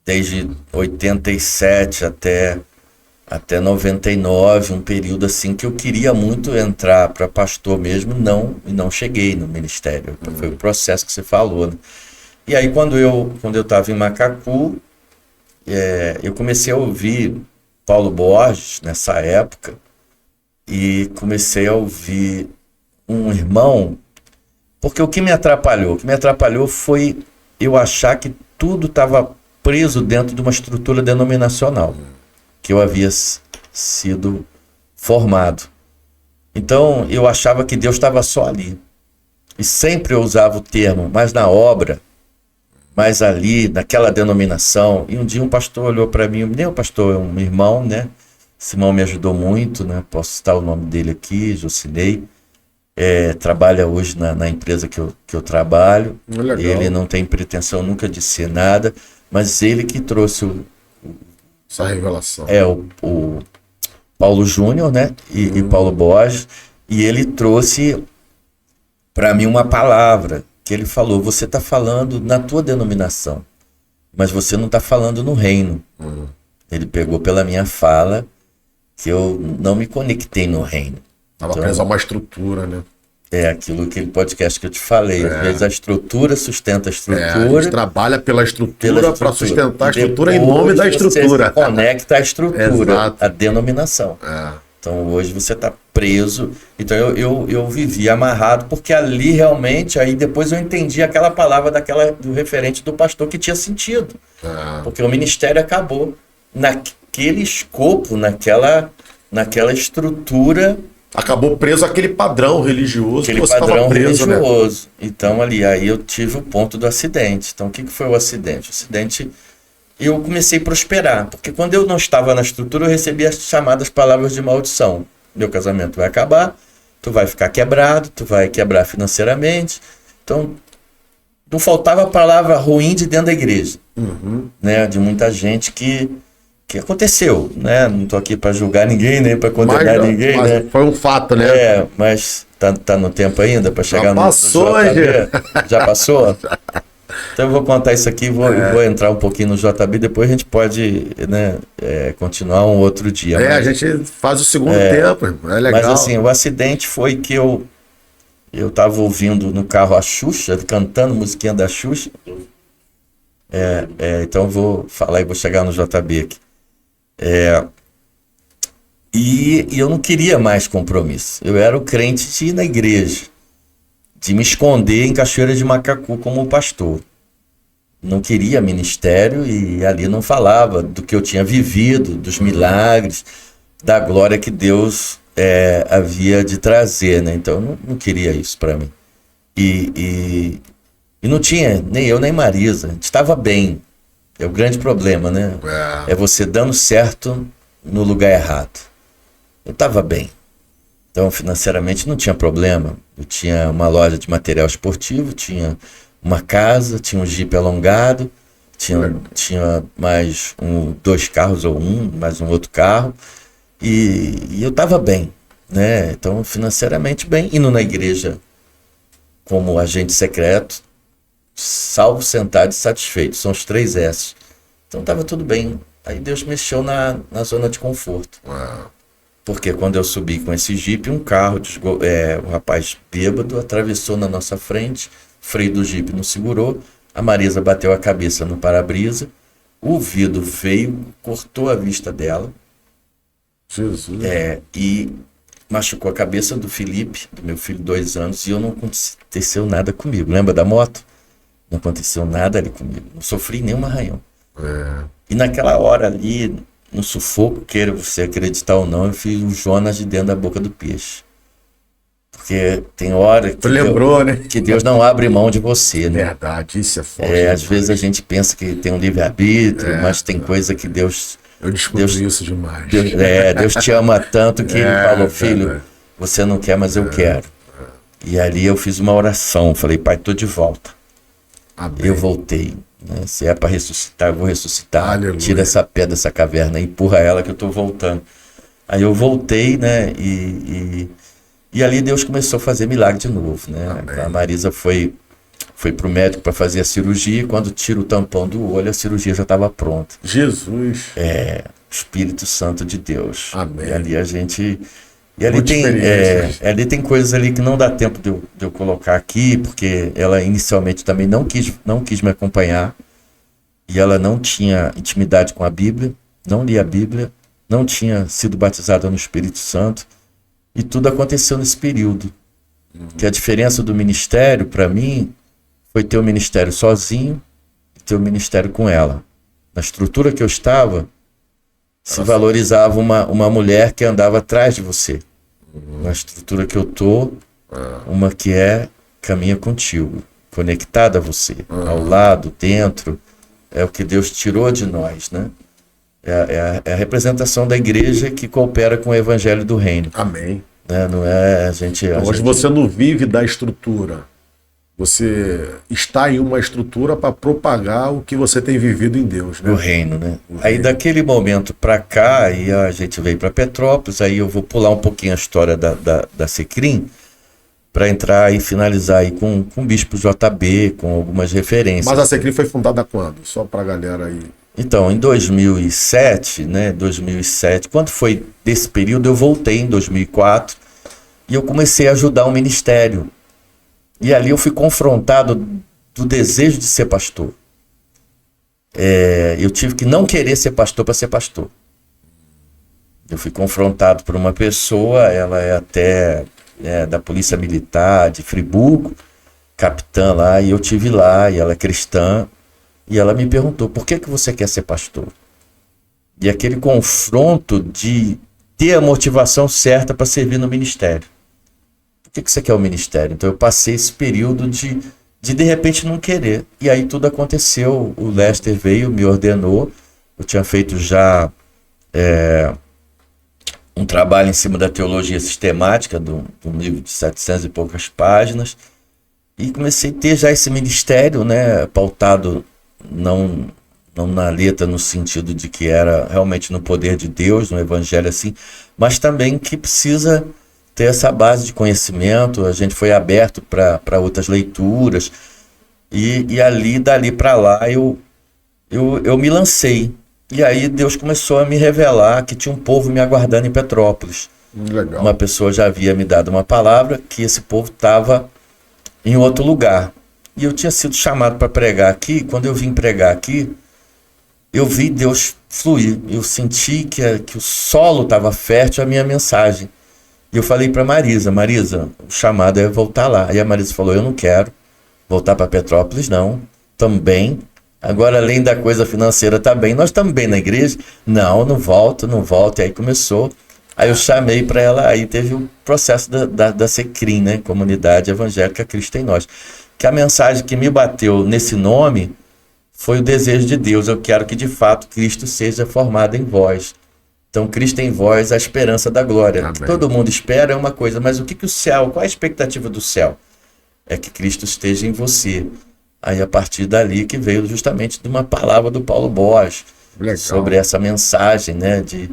desde 87 até 99, um período assim que eu queria muito entrar para pastor mesmo, não cheguei no ministério. Foi o processo que você falou, né? E aí quando eu estava em Macacu, eu comecei a ouvir Paulo Borges nessa época, e comecei a ouvir um irmão, porque o que me atrapalhou foi eu achar que tudo estava preso dentro de uma estrutura denominacional que eu havia sido formado. Então eu achava que Deus estava só ali, e sempre eu usava o termo, mas na obra, mas ali, naquela denominação. E um dia um pastor olhou para mim, nem o pastor, é um irmão, né? Simão me ajudou muito, né? Posso citar o nome dele aqui, Jocinei. Trabalha hoje na empresa que eu trabalho. Legal. Ele não tem pretensão nunca de ser nada, mas ele que trouxe Essa revelação. o Paulo Júnior, né? E Paulo Borges. E ele trouxe para mim uma palavra que ele falou: você está falando na tua denominação, mas você não está falando no reino. Ele pegou pela minha fala que eu não me conectei no reino. Estava preso a uma estrutura, né? Aquele podcast que eu te falei. Às vezes a estrutura sustenta a A estrutura. gente trabalha pela estrutura para sustentar a estrutura em Depois nome da estrutura. Você se conecta à estrutura, Exato. à denominação. Então hoje você está preso. Então eu vivi amarrado, porque ali realmente, aí depois eu entendi aquela palavra do referente do pastor que tinha sentido. Porque o ministério acabou naquele escopo, naquela estrutura. Acabou preso àquele padrão religioso. Aquele que você padrão estava preso, religioso. né? Então aí eu tive o ponto do acidente. Então o que foi o acidente? O acidente, eu comecei a prosperar, porque quando eu não estava na estrutura, eu recebia as chamadas palavras de maldição. Meu casamento vai acabar, tu vai ficar quebrado, tu vai quebrar financeiramente. Então não faltava palavra ruim de dentro da igreja, né? De muita gente que aconteceu, né? Não tô aqui para julgar ninguém, nem para condenar ninguém, mas né? foi um fato, né? Mas tá no tempo ainda para chegar Já passou, no JB? Já passou? Então eu vou contar isso aqui, vou entrar um pouquinho no JB, depois a gente pode, né, continuar um outro dia. A gente faz o segundo tempo, é legal. Mas assim, o acidente foi que eu tava ouvindo no carro a Xuxa, cantando musiquinha da Xuxa. Então eu vou falar e vou chegar no JB aqui. E eu não queria mais compromisso. Eu era o crente de ir na igreja, de me esconder em Cachoeira de Macacu como pastor. Não queria ministério, e ali não falava do que eu tinha vivido, dos milagres, da glória que Deus havia de trazer, né? Então eu não queria isso para mim. E não tinha, nem eu nem Marisa, a gente estava bem. É o grande problema, né? É você dando certo no lugar errado. Eu estava bem. Então, financeiramente, não tinha problema. Eu tinha uma loja de material esportivo, tinha uma casa, tinha um Jeep alongado, tinha mais 2 carros ou mais um outro carro. E eu estava bem, né? Então, financeiramente bem. Indo na igreja como agente secreto, salvo, sentado e satisfeito. São os 3 S. Então estava tudo bem. Aí Deus mexeu na zona de conforto. Porque quando eu subi com esse Jeep, um carro, um rapaz bêbado atravessou na nossa frente, o freio do Jeep não segurou, a Marisa bateu a cabeça no para-brisa, o vidro veio, cortou a vista dela. Jesus. E machucou a cabeça do Felipe, do meu filho, 2 anos, e não aconteceu nada comigo. Lembra da moto? Não aconteceu nada ali comigo. Não sofri nenhum arranhão. E naquela hora ali, no sufoco, queira você acreditar ou não, eu fiz o Jonas de dentro da boca do peixe. Porque tem hora que Deus não abre mão de você, né? Verdade, isso é forte. Às vezes a gente pensa que tem um livre-arbítrio, mas tem coisa que Deus... Eu discuto isso demais. Deus te ama tanto que ele falou: filho, você não quer, mas eu quero. E ali eu fiz uma oração, falei: pai, tô de volta. Amém. Eu voltei. Né? Se é para ressuscitar, eu vou ressuscitar. Aleluia. Tira essa pedra dessa caverna, empurra ela que eu tô voltando. Aí eu voltei, né? E ali Deus começou a fazer milagre de novo, né? Amém. A Marisa foi Foi pro médico para fazer a cirurgia e quando tira o tampão do olho, a cirurgia já estava pronta. Jesus. Espírito Santo de Deus. Amém. E ali a gente... E ali Muita experiência. ali tem coisas ali que não dá tempo de eu colocar aqui, porque ela inicialmente também não quis me acompanhar. E ela não tinha intimidade com a Bíblia, não lia a Bíblia, não tinha sido batizada no Espírito Santo. E tudo aconteceu nesse período. Que a diferença do ministério, para mim, foi ter o ministério sozinho e ter o ministério com ela. Na estrutura que eu estava, se valorizava uma mulher que andava atrás de você. Na estrutura que eu tô, uma que caminha contigo, conectada a você, ao lado, dentro. É o que Deus tirou de nós, né? É a representação da igreja que coopera com o evangelho do reino. Amém. Né? Não é a gente... Hoje você não vive da estrutura. Você está em uma estrutura para propagar o que você tem vivido em Deus, né? Do reino, né? Aí daquele momento para cá, aí a gente veio para Petrópolis, aí eu vou pular um pouquinho a história da Secrim, para entrar e finalizar aí com o Bispo JB, com algumas referências. Mas a Secrim foi fundada quando? Só para a galera aí. Então, em 2007, né? 2007, quando foi desse período, eu voltei em 2004 e eu comecei a ajudar o ministério. E ali eu fui confrontado do desejo de ser pastor. Eu tive que não querer ser pastor para ser pastor. Eu fui confrontado por uma pessoa, ela é até da Polícia Militar de Friburgo, capitã lá, e eu tive lá, e ela é cristã, e ela me perguntou, por que você quer ser pastor? E aquele confronto de ter a motivação certa para servir no ministério. Por que você quer o ministério? Então eu passei esse período de repente não querer. E aí tudo aconteceu. O Lester veio, me ordenou. Eu tinha feito já um trabalho em cima da teologia sistemática, do livro de 700 e poucas páginas. E comecei a ter já esse ministério, né, pautado não na letra, no sentido de que era realmente no poder de Deus, no evangelho assim, mas também que precisa ter essa base de conhecimento. A gente foi aberto para outras leituras e dali para lá eu me lancei. E aí Deus começou a me revelar que tinha um povo me aguardando em Petrópolis. Legal. Uma pessoa já havia me dado uma palavra que esse povo estava em outro lugar. E eu tinha sido chamado para pregar aqui. Quando eu vim pregar aqui, eu vi Deus fluir. Eu senti que o solo estava fértil à minha mensagem. E eu falei para Marisa, o chamado é voltar lá. E a Marisa falou, eu não quero voltar para Petrópolis, não. Também. Agora, além da coisa financeira, tá bem. Nós estamos bem na igreja? Não volto. E aí começou. Aí eu chamei para ela, aí teve o processo da Secrim, né? Comunidade Evangélica Cristo em Nós. Que a mensagem que me bateu nesse nome foi o desejo de Deus. Eu quero que, de fato, Cristo seja formado em vós. Então, Cristo em vós, a esperança da glória. Amém. Que todo mundo espera é uma coisa, mas o que o céu, qual a expectativa do céu? É que Cristo esteja em você. Aí, a partir dali, que veio justamente de uma palavra do Paulo Boas, Legal. sobre essa mensagem, né, de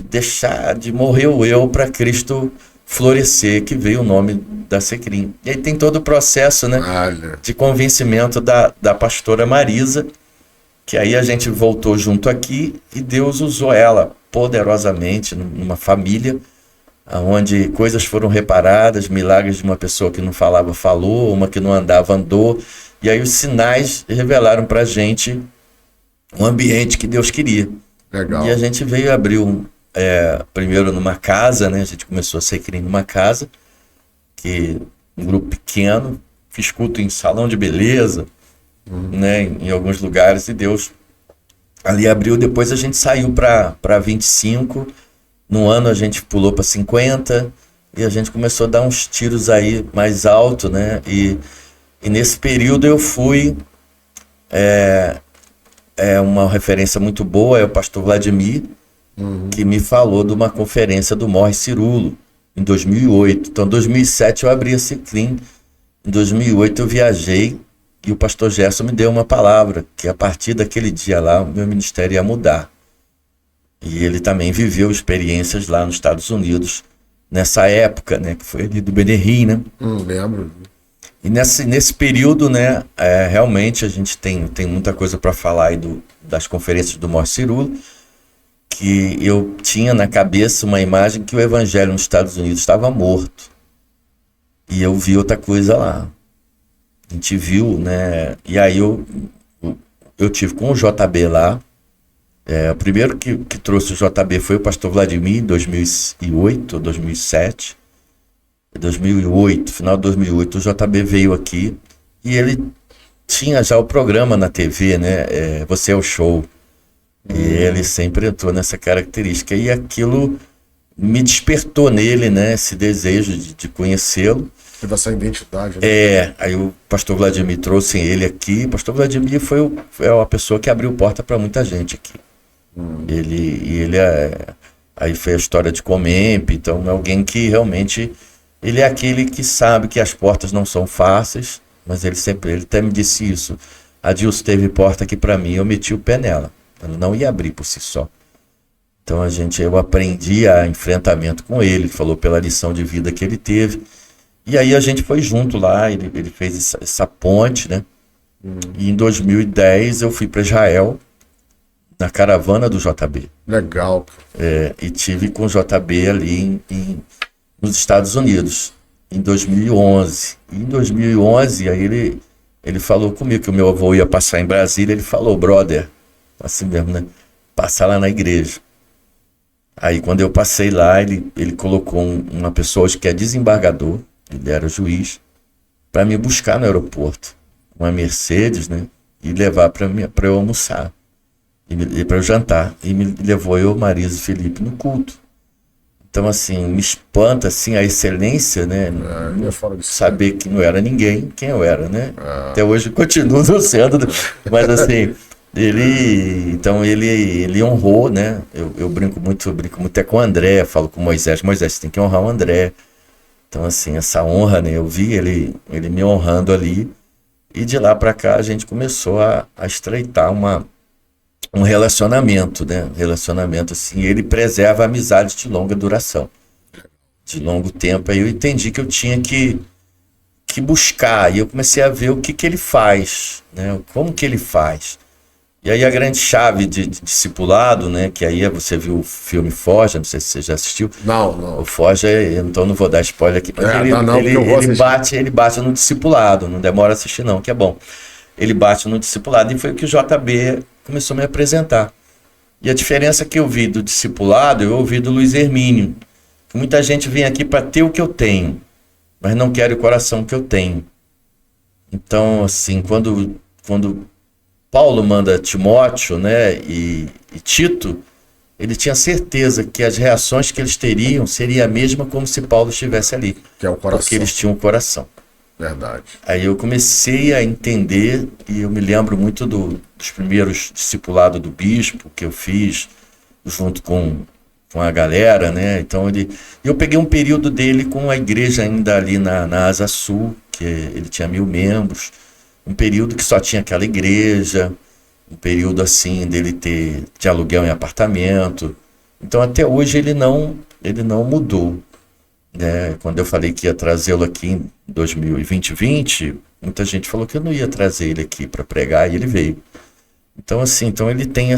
deixar, de morrer o eu para Cristo florescer, que veio o nome da Secrim. E aí tem todo o processo, né, de convencimento da pastora Marisa, que aí a gente voltou junto aqui e Deus usou ela poderosamente numa família, onde coisas foram reparadas, milagres de uma pessoa que não falava, falou, uma que não andava, andou, e aí os sinais revelaram pra gente um ambiente que Deus queria. Legal. E a gente veio abrir primeiro numa casa, né? A gente começou a Secrim numa casa, um grupo pequeno, fiz culto em salão de beleza, né? Em alguns lugares, e Deus ali abriu. Depois a gente saiu para 25, no ano a gente pulou para 50, e a gente começou a dar uns tiros aí mais alto, né? E nesse período eu fui... uma referência muito boa é o pastor Vladimir, que me falou de uma conferência do Morris Cirulo, em 2008. Então, em 2007 eu abri a Secrim, em 2008 eu viajei, e o pastor Gerson me deu uma palavra, que a partir daquele dia lá, o meu ministério ia mudar. E ele também viveu experiências lá nos Estados Unidos, nessa época, né, que foi ali do Benerrim, né? Lembro. E nesse período, né, realmente a gente tem muita coisa para falar aí das conferências do Morte Cirulo, que eu tinha na cabeça uma imagem que o evangelho nos Estados Unidos estava morto. E eu vi outra coisa lá. A gente viu, né? E aí eu tive com o JB lá. O primeiro que trouxe o JB foi o pastor Vladimir, em 2008 ou 2007. 2008, final de 2008, o JB veio aqui e ele tinha já o programa na TV, né? Você é o Show. E ele sempre entrou nessa característica. E aquilo me despertou nele, né? Esse desejo de conhecê-lo. Teve essa identidade, né? Aí o pastor Vladimir trouxe ele aqui. O pastor Vladimir foi a pessoa que abriu porta para muita gente aqui. Aí foi a história de Comemp. Então é alguém que realmente... Ele é aquele que sabe que as portas não são fáceis, mas ele até me disse isso. A Dilson teve porta aqui para mim, eu meti o pé nela. Ela não ia abrir por si só. Então eu aprendi a enfrentamento com ele, falou pela lição de vida que ele teve. E aí a gente foi junto lá, ele fez essa ponte, né? E em 2010 eu fui para Israel, na caravana do JB. Legal. E tive com o JB ali nos Estados Unidos, em 2011. E em 2011, aí ele falou comigo que o meu avô ia passar em Brasília. Ele falou, brother, assim mesmo, né? Passar lá na igreja. Aí quando eu passei lá, ele colocou uma pessoa hoje que é desembargador, ele era juiz, para me buscar no aeroporto. Uma Mercedes, né? E levar para eu almoçar. E para eu jantar. E me levou eu, Marisa e Felipe no culto. Então, assim, me espanta, assim, a excelência, né? Saber que não era ninguém, quem eu era, né? Até hoje continuo não sendo, mas assim, ele honrou, né? Eu brinco muito com o André, falo com Moisés, você tem que honrar o André. Então, assim, essa honra, né? Eu vi ele me honrando ali, e de lá para cá a gente começou a estreitar um relacionamento, né? Relacionamento assim, ele preserva amizades de longa duração, de longo tempo. Aí eu entendi que eu tinha que buscar, e eu comecei a ver o que ele faz, né? Como que ele faz. E aí a grande chave de discipulado, né? Que aí você viu o filme Forja, não sei se você já assistiu. Não. O Forja, então não vou dar spoiler aqui, mas ele bate no discipulado, não demora a assistir não, que é bom. Ele bate no discipulado, e foi o que o JB começou a me apresentar. E a diferença que eu vi do discipulado, eu ouvi do Luiz Hermínio. Muita gente vem aqui para ter o que eu tenho, mas não quer o coração que eu tenho. Então, assim, quando Paulo manda Timóteo, né, e Tito, ele tinha certeza que as reações que eles teriam seria a mesma como se Paulo estivesse ali. Que é o coração. Porque eles tinham o coração. Verdade. Aí eu comecei a entender, e eu me lembro muito dos primeiros discipulados do bispo que eu fiz junto com a galera, né? Então eu peguei um período dele com a igreja ainda ali na Asa Sul, que ele tinha 1000 membros, um período que só tinha aquela igreja, um período assim dele ter de aluguel em apartamento. Então até hoje ele não mudou. Quando eu falei que ia trazê-lo aqui em 2020, muita gente falou que eu não ia trazer ele aqui para pregar, e ele veio. Então assim, ele tem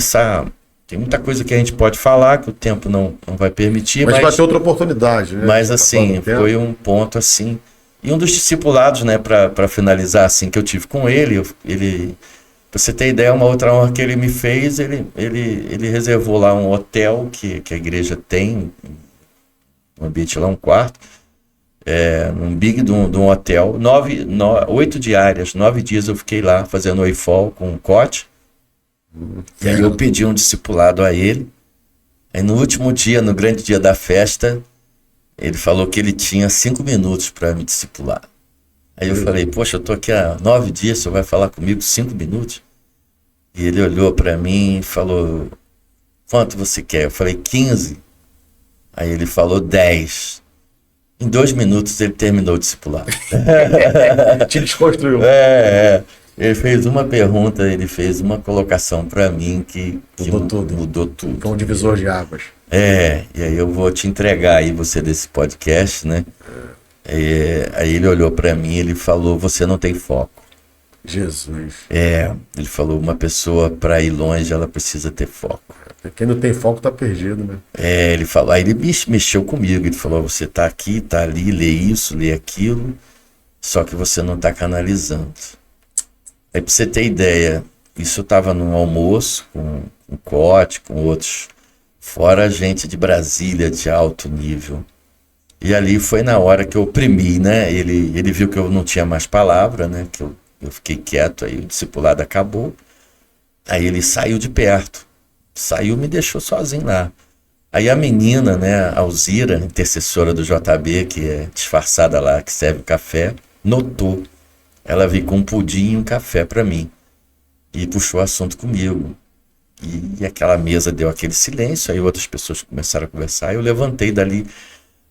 muita coisa que a gente pode falar, que o tempo não vai permitir, mas vai ter outra oportunidade, né? Mas assim, foi um ponto assim. E um dos discipulados, né, para finalizar, assim, que eu tive com ele, pra você ter ideia, uma outra honra que ele me fez, ele reservou lá um hotel que a igreja tem, um ambiente lá, um quarto, um big de um hotel, 8 diárias, 9 dias eu fiquei lá fazendo waffle com um cote. E aí eu pedi um discipulado a ele. Aí no último dia, no grande dia da festa, ele falou que ele tinha 5 minutos para me discipular. Aí eu falei, poxa, eu tô aqui há 9 dias, você vai falar comigo 5 minutos? E ele olhou para mim e falou, quanto você quer? Eu falei, 15. Aí ele falou 10. Em 2 minutos ele terminou o discipulado. Te desconstruiu. Ele fez uma pergunta, ele fez uma colocação para mim que mudou tudo. Foi um divisor de águas. E aí eu vou te entregar aí você desse podcast, né? Aí ele olhou para mim e ele falou, você não tem foco. Jesus. Ele falou, uma pessoa para ir longe, ela precisa ter foco. Quem não tem foco tá perdido, né? Ele falou, aí ele mexeu comigo, ele falou, você tá aqui, tá ali, lê isso, lê aquilo, só que você não tá canalizando. Aí pra você ter ideia, isso eu tava num almoço com o Cote, com outros, fora gente de Brasília de alto nível. E ali foi na hora que eu oprimi, né? Ele viu que eu não tinha mais palavra, né? Que eu fiquei quieto, aí o discipulado acabou. Aí ele saiu de perto. Saiu, me deixou sozinho lá. Aí a menina, né, a Alzira, intercessora do JB, que é disfarçada lá, que serve o café, notou. Ela veio com um pudim e um café para mim. E puxou o assunto comigo. E aquela mesa deu aquele silêncio, aí outras pessoas começaram a conversar. Eu levantei dali,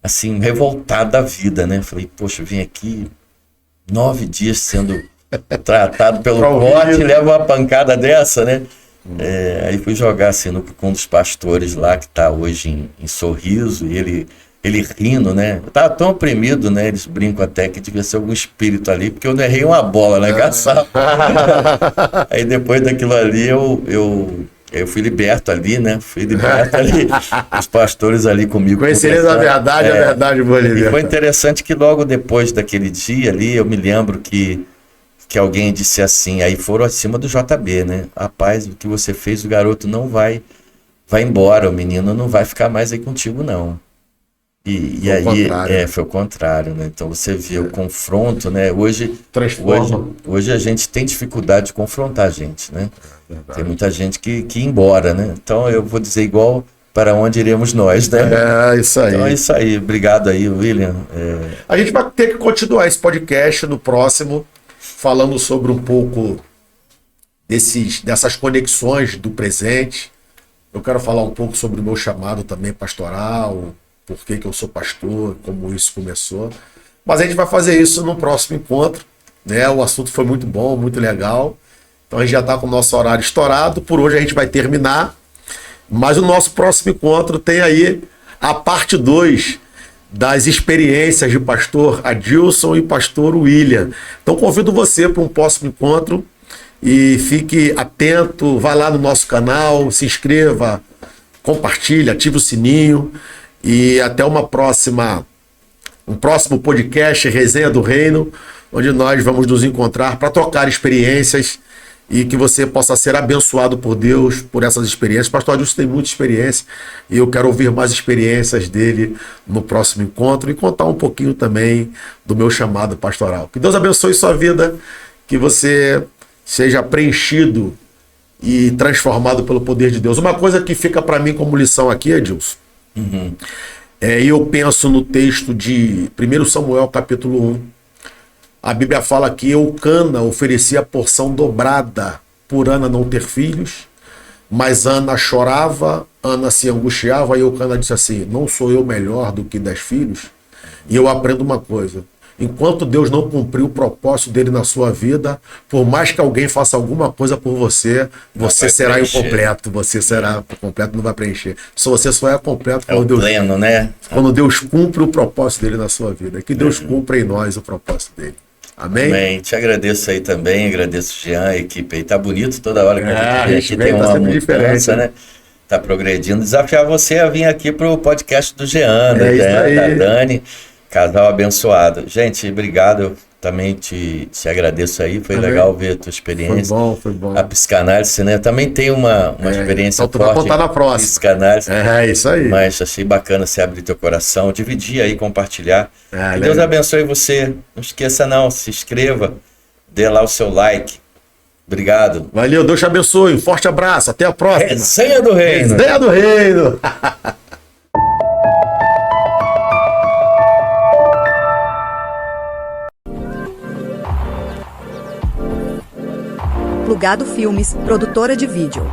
assim, revoltado da vida, né? Falei, poxa, eu vim aqui 9 dias sendo tratado pelo Cote e levo uma pancada dessa, né? Aí fui jogar assim com um dos pastores lá que tá hoje em Sorriso, e ele rindo, né? Eu tava tão oprimido, né? Eles brincam até que devia ser algum espírito ali, porque eu não errei uma bola, né? Engraçado. Aí depois daquilo ali eu fui liberto ali, né? Os pastores ali comigo. Conheceria a verdade, vou libertar. E foi interessante que logo depois daquele dia ali, eu me lembro que alguém disse assim, aí foram acima do JB, né? Rapaz, o que você fez, o garoto não vai embora, o menino não vai ficar mais aí contigo, não. E aí, foi o contrário, né? Então você vê o confronto, né? Hoje a gente tem dificuldade de confrontar a gente, né? Tem muita gente que ir embora, né? Então eu vou dizer igual, para onde iremos nós, né? Isso aí. Então é isso aí, obrigado aí, William. A gente vai ter que continuar esse podcast no próximo, falando sobre um pouco dessas conexões do presente. Eu quero falar um pouco sobre o meu chamado também pastoral, por que eu sou pastor, como isso começou. Mas a gente vai fazer isso no próximo encontro, né? O assunto foi muito bom, muito legal. Então a gente já está com o nosso horário estourado. Por hoje a gente vai terminar. Mas o nosso próximo encontro tem aí a parte 2 das experiências de pastor Adilson e pastor William. Então convido você para um próximo encontro e fique atento, vá lá no nosso canal, se inscreva, compartilhe, ative o sininho e até um próximo podcast Resenha do Reino, onde nós vamos nos encontrar para trocar experiências e que você possa ser abençoado por Deus por essas experiências. Pastor Adilson tem muita experiência e eu quero ouvir mais experiências dele no próximo encontro e contar um pouquinho também do meu chamado pastoral. Que Deus abençoe sua vida, que você seja preenchido e transformado pelo poder de Deus. Uma coisa que fica para mim como lição aqui, Adilson, eu penso no texto de 1 Samuel capítulo 1. A Bíblia fala que Eucana oferecia a porção dobrada por Ana não ter filhos, mas Ana chorava, Ana se angustiava, e Eucana disse assim, não sou eu melhor do que 10 filhos? E eu aprendo uma coisa, enquanto Deus não cumpriu o propósito dele na sua vida, por mais que alguém faça alguma coisa por você, você será incompleto, você será completo, não vai preencher. Você só é completo quando Deus, pleno, né? Quando Deus cumpre o propósito dele na sua vida. Que Deus cumpra em nós o propósito dele. Amém? Amém. Te agradeço aí também, agradeço o Jean, a equipe aí. Tá bonito toda hora que a gente tem uma mudança, né? Tá progredindo. Desafiar você a vir aqui pro podcast do Jean, da Dani, casal abençoado. Gente, obrigado. Eu também te agradeço aí. Foi legal ver a tua experiência. Foi bom. A psicanálise, né? Também tem uma experiência forte. Então tu vai contar na próxima. Psicanálise. Isso aí. Mas achei bacana você abrir teu coração, dividir aí, compartilhar. Que Deus abençoe você. Não esqueça não, se inscreva, dê lá o seu like. Obrigado. Valeu, Deus te abençoe. Um forte abraço. Até a próxima. Resenha do Reino. Resenha do Reino. Plugado Filmes, produtora de vídeo.